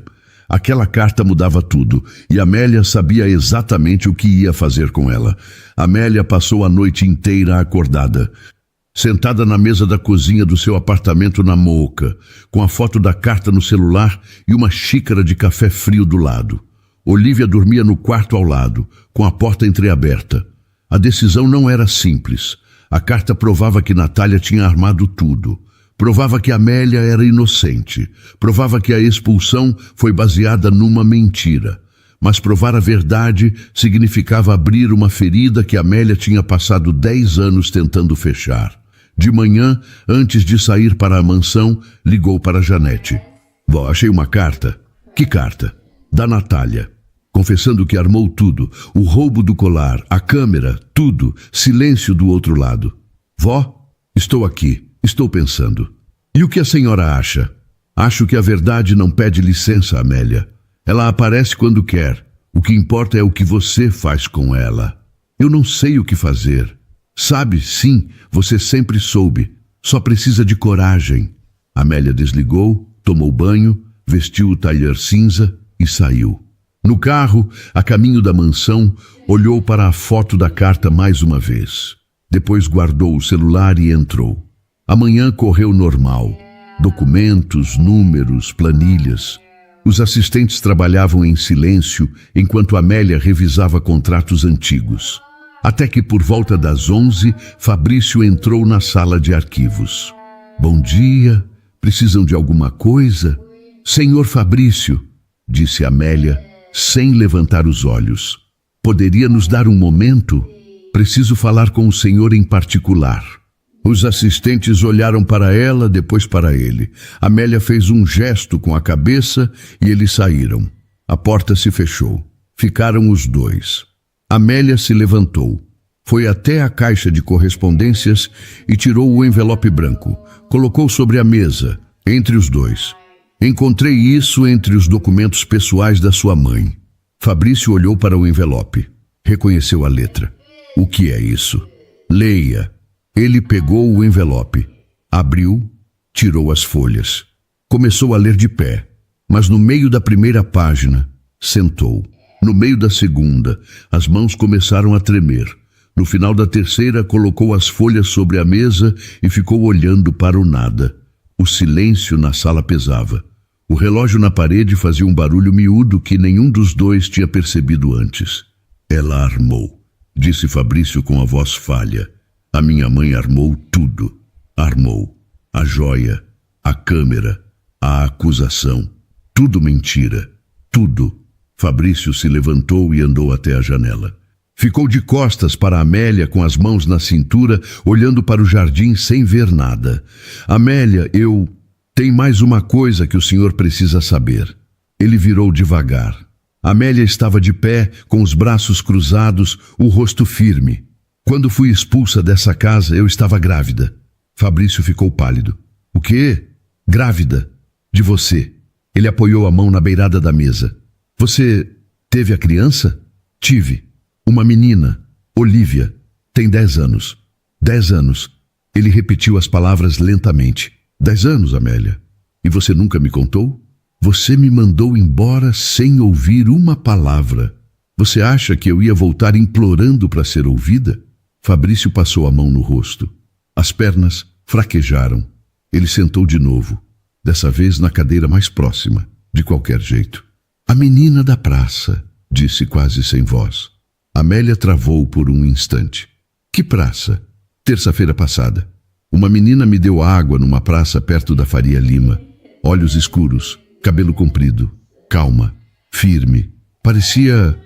Aquela carta mudava tudo, e Amélia sabia exatamente o que ia fazer com ela. Amélia passou a noite inteira acordada, sentada na mesa da cozinha do seu apartamento na Mooca, com a foto da carta no celular e uma xícara de café frio do lado. Olívia dormia no quarto ao lado, com a porta entreaberta. A decisão não era simples. A carta provava que Natália tinha armado tudo. Provava que Amélia era inocente. Provava que a expulsão foi baseada numa mentira. Mas provar a verdade significava abrir uma ferida que Amélia tinha passado 10 anos tentando fechar. De manhã, antes de sair para a mansão, ligou para Janete. Vó, achei uma carta. Que carta? Da Natália. Confessando que armou tudo, o roubo do colar, a câmera, tudo, silêncio do outro lado. Vó, estou aqui, estou pensando. E o que a senhora acha? Acho que a verdade não pede licença, Amélia. Ela aparece quando quer. O que importa é o que você faz com ela. Eu não sei o que fazer. Sabe, sim, você sempre soube. Só precisa de coragem. Amélia desligou, tomou banho, vestiu o tailleur cinza e saiu. No carro, a caminho da mansão, olhou para a foto da carta mais uma vez. Depois guardou o celular e entrou. A manhã correu normal. Documentos, números, planilhas. Os assistentes trabalhavam em silêncio enquanto Amélia revisava contratos antigos. Até que por volta das 11, Fabrício entrou na sala de arquivos. Bom dia, precisam de alguma coisa? Senhor Fabrício, disse Amélia, sem levantar os olhos. Poderia nos dar um momento? Preciso falar com o senhor em particular. Os assistentes olharam para ela, depois para ele. Amélia fez um gesto com a cabeça e eles saíram. A porta se fechou. Ficaram os 2. Amélia se levantou. Foi até a caixa de correspondências e tirou o envelope branco. Colocou sobre a mesa, entre os 2. Encontrei isso entre os documentos pessoais da sua mãe. Fabrício olhou para o envelope. Reconheceu a letra. O que é isso? Leia. Ele pegou o envelope. Abriu, tirou as folhas. Começou a ler de pé, mas no meio da primeira página, sentou. No meio da segunda, as mãos começaram a tremer. No final da terceira, colocou as folhas sobre a mesa e ficou olhando para o nada. O silêncio na sala pesava. O relógio na parede fazia um barulho miúdo que nenhum dos 2 tinha percebido antes. Ela armou, disse Fabrício com a voz falha. A minha mãe armou tudo. Armou. A joia, a câmera, a acusação. Tudo mentira. Tudo. Fabrício se levantou e andou até a janela. Ficou de costas para Amélia, com as mãos na cintura, olhando para o jardim sem ver nada. Amélia, tem mais uma coisa que o senhor precisa saber. Ele virou devagar. Amélia estava de pé, com os braços cruzados, o rosto firme. Quando fui expulsa dessa casa, eu estava grávida. Fabrício ficou pálido. O quê? Grávida? De você. Ele apoiou a mão na beirada da mesa. Você teve a criança? Tive. Uma menina, Olívia, tem 10 anos. 10 anos. Ele repetiu as palavras lentamente. 10 anos, Amélia. E você nunca me contou? Você me mandou embora sem ouvir uma palavra. Você acha que eu ia voltar implorando para ser ouvida? Fabrício passou a mão no rosto. As pernas fraquejaram. Ele sentou de novo, dessa vez na cadeira mais próxima, de qualquer jeito. A menina da praça, disse quase sem voz. Amélia travou por um instante. Que praça? Terça-feira passada. Uma menina me deu água numa praça perto da Faria Lima. Olhos escuros, cabelo comprido, calma, firme. Parecia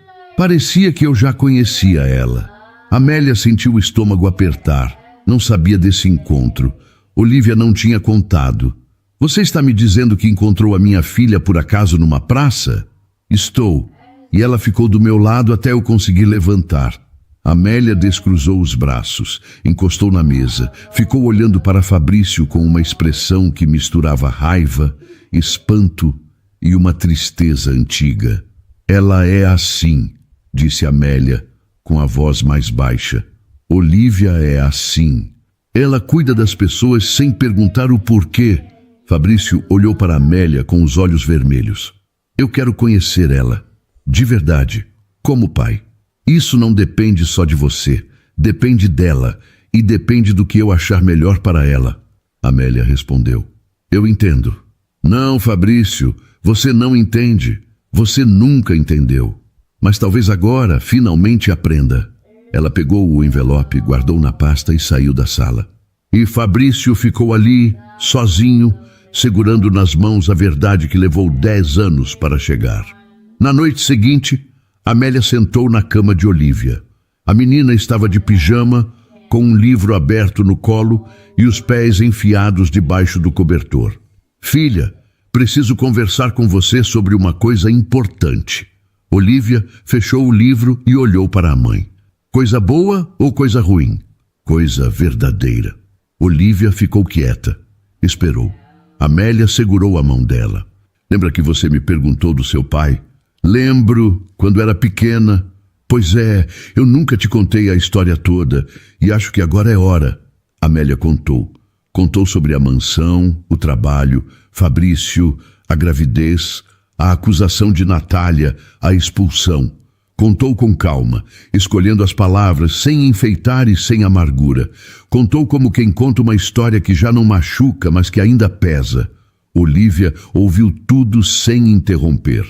que eu já conhecia ela. Amélia sentiu o estômago apertar. Não sabia desse encontro. Olívia não tinha contado. Você está me dizendo que encontrou a minha filha por acaso numa praça? Estou. E ela ficou do meu lado até eu conseguir levantar. Amélia descruzou os braços, encostou na mesa, ficou olhando para Fabrício com uma expressão que misturava raiva, espanto e uma tristeza antiga. Ela é assim, disse Amélia, com a voz mais baixa. Olívia é assim. Ela cuida das pessoas sem perguntar o porquê. Fabrício olhou para Amélia com os olhos vermelhos. Eu quero conhecer ela. De verdade, como pai. Isso não depende só de você, depende dela e depende do que eu achar melhor para ela. Amélia respondeu. Eu entendo. Não, Fabrício, você não entende. Você nunca entendeu. Mas talvez agora, finalmente aprenda. Ela pegou o envelope, guardou na pasta e saiu da sala. E Fabrício ficou ali, sozinho, segurando nas mãos a verdade que levou 10 anos para chegar. Na noite seguinte, Amélia sentou na cama de Olívia. A menina estava de pijama, com um livro aberto no colo e os pés enfiados debaixo do cobertor. Filha, preciso conversar com você sobre uma coisa importante. Olívia fechou o livro e olhou para a mãe. Coisa boa ou coisa ruim? Coisa verdadeira. Olívia ficou quieta. Esperou. Amélia segurou a mão dela. Lembra que você me perguntou do seu pai? Lembro, quando era pequena. Pois é, eu nunca te contei a história toda e acho que agora é hora. Amélia contou. Contou sobre a mansão, o trabalho, Fabrício, a gravidez, a acusação de Natália, a expulsão. Contou com calma, escolhendo as palavras sem enfeitar e sem amargura. Contou como quem conta uma história que já não machuca, mas que ainda pesa. Olívia ouviu tudo sem interromper.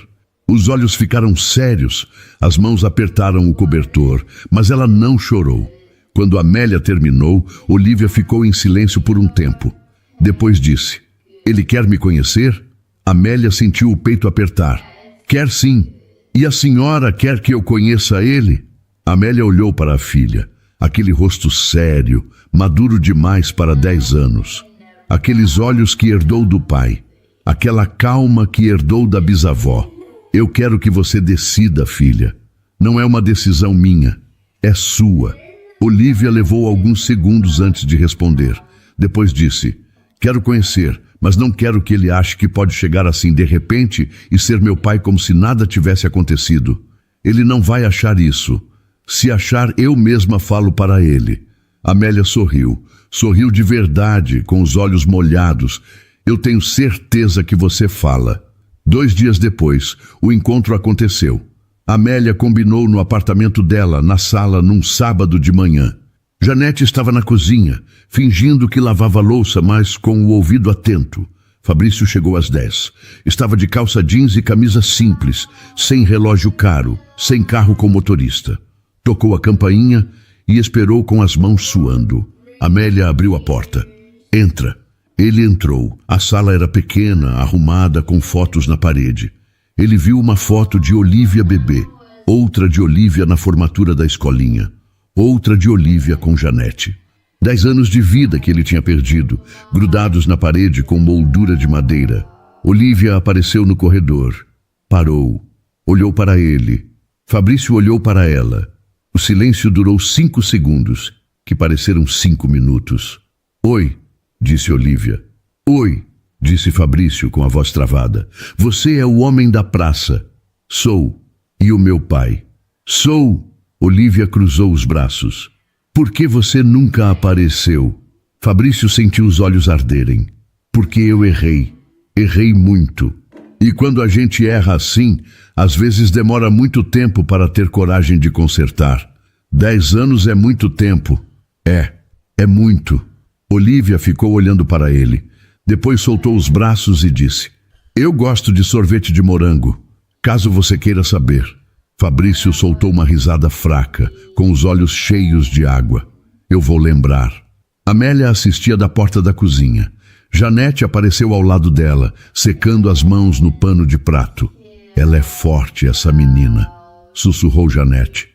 Os olhos ficaram sérios, as mãos apertaram o cobertor, mas ela não chorou. Quando Amélia terminou, Olívia ficou em silêncio por um tempo. Depois disse, ele quer me conhecer? Amélia sentiu o peito apertar. Quer sim. E a senhora quer que eu conheça ele? Amélia olhou para a filha. Aquele rosto sério, maduro demais para 10 anos. Aqueles olhos que herdou do pai. Aquela calma que herdou da bisavó. Eu quero que você decida, filha. Não é uma decisão minha. É sua. Olívia levou alguns segundos antes de responder. Depois disse, quero conhecer, mas não quero que ele ache que pode chegar assim de repente e ser meu pai como se nada tivesse acontecido. Ele não vai achar isso. Se achar, eu mesma falo para ele. Amélia sorriu. Sorriu de verdade, com os olhos molhados. Eu tenho certeza que você fala. 2 dias depois, o encontro aconteceu. Amélia combinou no apartamento dela, na sala, num sábado de manhã. Janete estava na cozinha, fingindo que lavava louça, mas com o ouvido atento. Fabrício chegou às 10. Estava de calça jeans e camisa simples, sem relógio caro, sem carro com motorista. Tocou a campainha e esperou com as mãos suando. Amélia abriu a porta. Entra. Ele entrou. A sala era pequena, arrumada, com fotos na parede. Ele viu uma foto de Olívia bebê. outra de Olívia na formatura da escolinha, outra de Olívia com Janete. 10 anos de vida que ele tinha perdido, grudados na parede com moldura de madeira. Olívia apareceu no corredor. Parou. Olhou para ele. Fabrício olhou para ela. O silêncio durou 5 segundos, que pareceram 5 minutos. Oi, disse Olívia. Oi, disse Fabrício com a voz travada. Você é o homem da praça. Sou. E o meu pai. Sou. Olívia cruzou os braços. Por que você nunca apareceu? Fabrício sentiu os olhos arderem. Porque eu errei. Errei muito. E quando a gente erra assim, às vezes demora muito tempo para ter coragem de consertar. 10 anos é muito tempo. É muito. Olívia ficou olhando para ele. Depois soltou os braços e disse: Eu gosto de sorvete de morango, caso você queira saber. Fabrício soltou uma risada fraca, com os olhos cheios de água. Eu vou lembrar. Amélia assistia da porta da cozinha. Janete apareceu ao lado dela, secando as mãos no pano de prato. Ela é forte, essa menina, sussurrou Janete.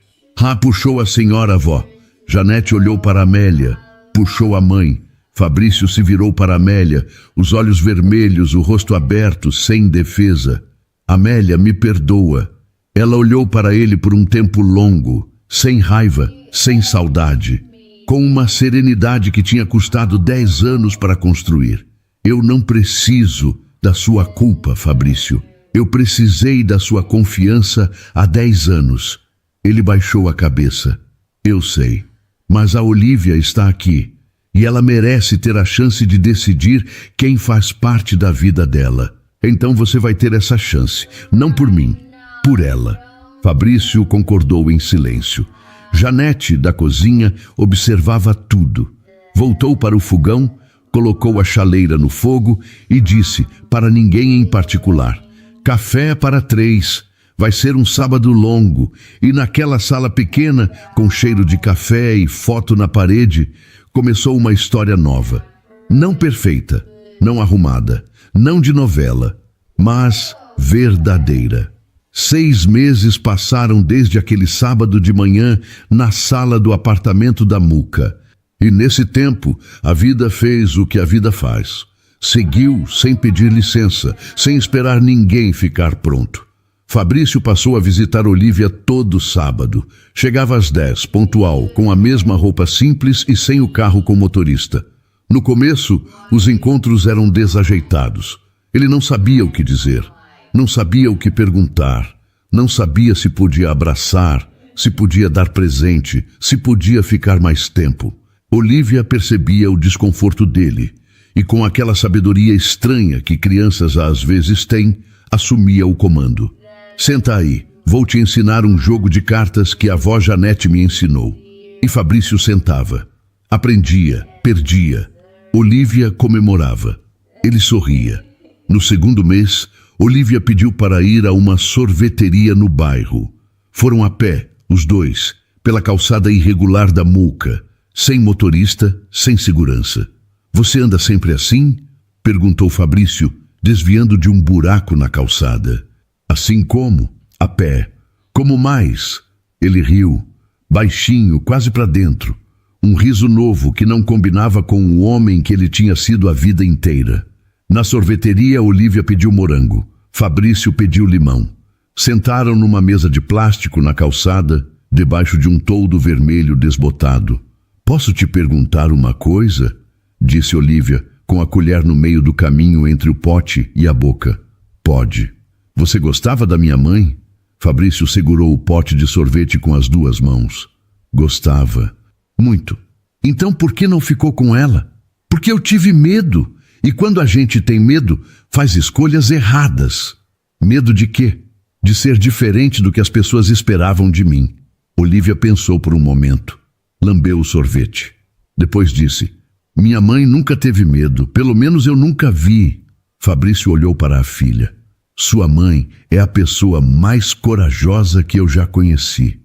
Puxou a senhora avó. Janete olhou para Amélia, puxou a mãe. Fabrício se virou para Amélia, os olhos vermelhos, o rosto aberto, sem defesa. Amélia, me perdoa. Ela olhou para ele por um tempo longo, sem raiva, sem saudade, com uma serenidade que tinha custado 10 anos para construir. Eu não preciso da sua culpa, Fabrício. Eu precisei da sua confiança há 10 anos. Ele baixou a cabeça. Eu sei, mas a Olívia está aqui, e ela merece ter a chance de decidir quem faz parte da vida dela. Então você vai ter essa chance, não por mim, por ela. Fabrício concordou em silêncio. Janete, da cozinha, observava tudo. Voltou para o fogão, colocou a chaleira no fogo e disse, para ninguém em particular: café para 3. Vai ser um sábado longo. E naquela sala pequena, com cheiro de café e foto na parede, começou uma história nova. Não perfeita, não arrumada, não de novela, mas verdadeira. 6 meses passaram desde aquele sábado de manhã na sala do apartamento da Muca. E nesse tempo, a vida fez o que a vida faz. Seguiu sem pedir licença, sem esperar ninguém ficar pronto. Fabrício passou a visitar Olívia todo sábado. Chegava às 10, pontual, com a mesma roupa simples e sem o carro com motorista. No começo, os encontros eram desajeitados. Ele não sabia o que dizer, não sabia o que perguntar, não sabia se podia abraçar, se podia dar presente, se podia ficar mais tempo. Olívia percebia o desconforto dele e, com aquela sabedoria estranha que crianças às vezes têm, assumia o comando. Senta aí, vou te ensinar um jogo de cartas que a avó Janete me ensinou. E Fabrício sentava. Aprendia, perdia. Olívia comemorava. Ele sorria. No segundo mês, Olívia pediu para ir a uma sorveteria no bairro. Foram a pé, os dois, pela calçada irregular da Muca, sem motorista, sem segurança. Você anda sempre assim? Perguntou Fabrício, desviando de um buraco na calçada. Assim como? A pé. Como mais? Ele riu, baixinho, quase para dentro. Um riso novo que não combinava com o homem que ele tinha sido a vida inteira. Na sorveteria, Olívia pediu morango. Fabrício pediu limão. Sentaram numa mesa de plástico na calçada, debaixo de um toldo vermelho desbotado. Posso te perguntar uma coisa? Disse Olívia, com a colher no meio do caminho entre o pote e a boca. Pode. Você gostava da minha mãe? Fabrício segurou o pote de sorvete com as 2 mãos. Gostava. Muito. Então por que não ficou com ela? Porque eu tive medo. E quando a gente tem medo, faz escolhas erradas. Medo de quê? De ser diferente do que as pessoas esperavam de mim. Olívia pensou por um momento. Lambeu o sorvete. Depois disse: minha mãe nunca teve medo. Pelo menos eu nunca vi. Fabrício olhou para a filha. Sua mãe é a pessoa mais corajosa que eu já conheci.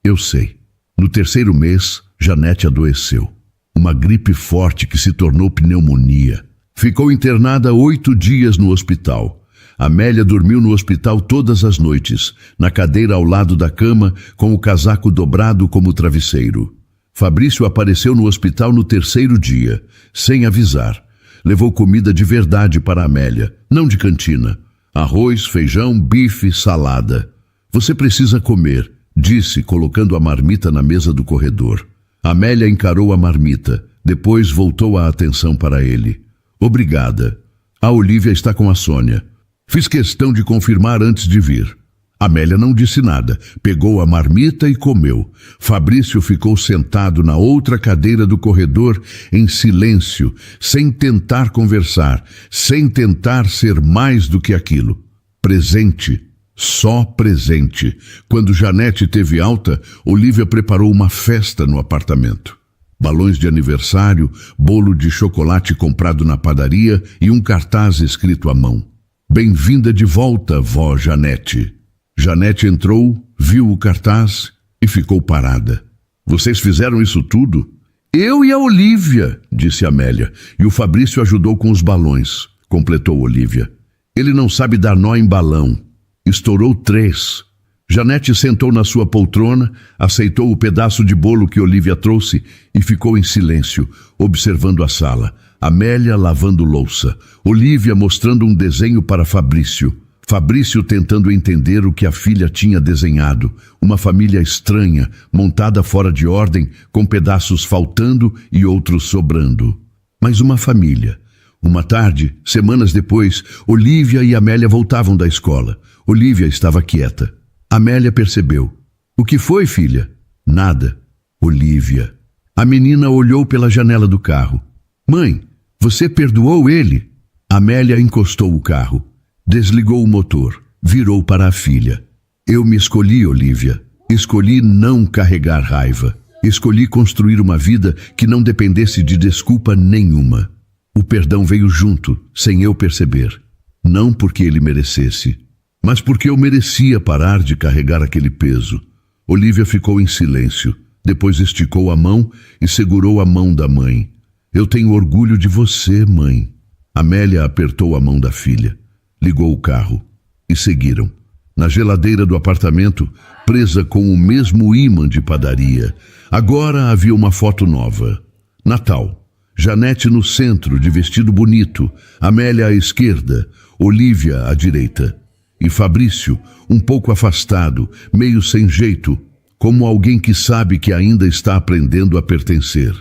Eu sei. No 3º mês, Janete adoeceu. Uma gripe forte que se tornou pneumonia. Ficou internada 8 dias no hospital. Amélia dormiu no hospital todas as noites, na cadeira ao lado da cama, com o casaco dobrado como travesseiro. Fabrício apareceu no hospital no terceiro dia, sem avisar. Levou comida de verdade para Amélia, não de cantina. Arroz, feijão, bife, salada. Você precisa comer, disse, colocando a marmita na mesa do corredor. Amélia encarou a marmita, depois voltou a atenção para ele. Obrigada. A Olívia está com a Sônia. Fiz questão de confirmar antes de vir. Amélia não disse nada, pegou a marmita e comeu. Fabrício ficou sentado na outra cadeira do corredor, em silêncio, sem tentar conversar, sem tentar ser mais do que aquilo. Presente, só presente. Quando Janete teve alta, Olívia preparou uma festa no apartamento. Balões de aniversário, bolo de chocolate comprado na padaria e um cartaz escrito à mão. Bem-vinda de volta, vó Janete. Janete entrou, viu o cartaz e ficou parada. Vocês fizeram isso tudo? Eu e a Olívia, disse Amélia, e o Fabrício ajudou com os balões, completou Olívia. Ele não sabe dar nó em balão. Estourou 3. Janete sentou na sua poltrona, aceitou o pedaço de bolo que Olívia trouxe e ficou em silêncio, observando a sala. Amélia lavando louça, Olívia mostrando um desenho para Fabrício. Fabrício tentando entender o que a filha tinha desenhado. Uma família estranha, montada fora de ordem, com pedaços faltando e outros sobrando. Mas uma família. Uma tarde, semanas depois, Olívia e Amélia voltavam da escola. Olívia estava quieta. Amélia percebeu. O que foi, filha? Nada. Olívia. A menina olhou pela janela do carro. Mãe, você perdoou ele? Amélia encostou o carro. Desligou o motor, virou para a filha. Eu me escolhi, Olívia. Escolhi não carregar raiva. Escolhi construir uma vida que não dependesse de desculpa nenhuma. O perdão veio junto, sem eu perceber. Não porque ele merecesse, mas porque eu merecia parar de carregar aquele peso. Olívia ficou em silêncio. Depois esticou a mão e segurou a mão da mãe. Eu tenho orgulho de você, mãe. Amélia apertou a mão da filha. Ligou o carro e seguiram. Na geladeira do apartamento, presa com o mesmo ímã de padaria, agora havia uma foto nova. Natal. Janete no centro, de vestido bonito, Amélia à esquerda, Olívia à direita. E Fabrício, um pouco afastado, meio sem jeito, como alguém que sabe que ainda está aprendendo a pertencer.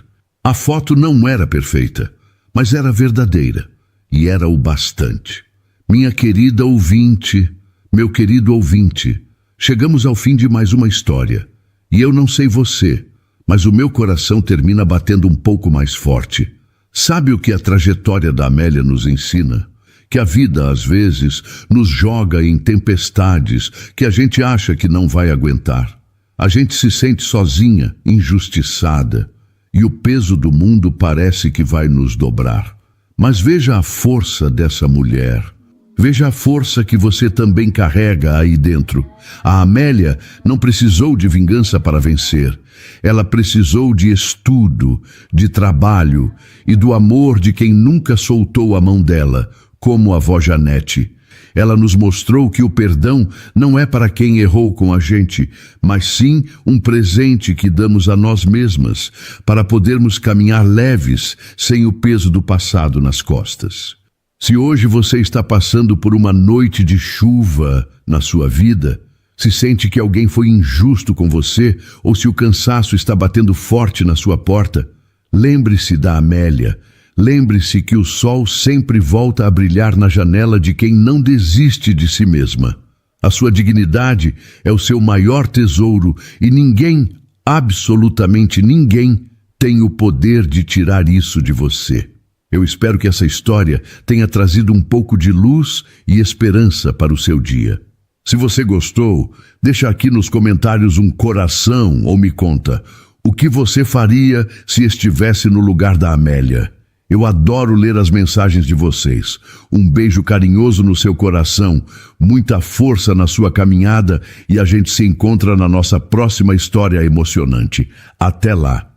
A foto não era perfeita, mas era verdadeira, e era o bastante. Minha querida ouvinte, meu querido ouvinte, chegamos ao fim de mais uma história. E eu não sei você, mas o meu coração termina batendo um pouco mais forte. Sabe o que a trajetória da Amélia nos ensina? Que a vida, às vezes, nos joga em tempestades que a gente acha que não vai aguentar. A gente se sente sozinha, injustiçada, e o peso do mundo parece que vai nos dobrar. Mas veja a força dessa mulher. Veja a força que você também carrega aí dentro. A Amélia não precisou de vingança para vencer. Ela precisou de estudo, de trabalho e do amor de quem nunca soltou a mão dela, como a avó Janete. Ela nos mostrou que o perdão não é para quem errou com a gente, mas sim um presente que damos a nós mesmas, para podermos caminhar leves, sem o peso do passado nas costas. Se hoje você está passando por uma noite de chuva na sua vida, se sente que alguém foi injusto com você, ou se o cansaço está batendo forte na sua porta, lembre-se da Amélia. Lembre-se que o sol sempre volta a brilhar na janela de quem não desiste de si mesma. A sua dignidade é o seu maior tesouro e ninguém, absolutamente ninguém, tem o poder de tirar isso de você. Eu espero que essa história tenha trazido um pouco de luz e esperança para o seu dia. Se você gostou, deixa aqui nos comentários um coração ou me conta o que você faria se estivesse no lugar da Amélia. Eu adoro ler as mensagens de vocês. Um beijo carinhoso no seu coração, muita força na sua caminhada e a gente se encontra na nossa próxima história emocionante. Até lá!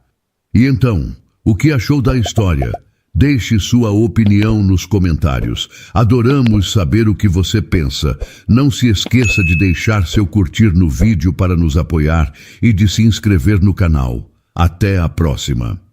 E então, o que achou da história? Deixe sua opinião nos comentários. Adoramos saber o que você pensa. Não se esqueça de deixar seu curtir no vídeo para nos apoiar e de se inscrever no canal. Até a próxima!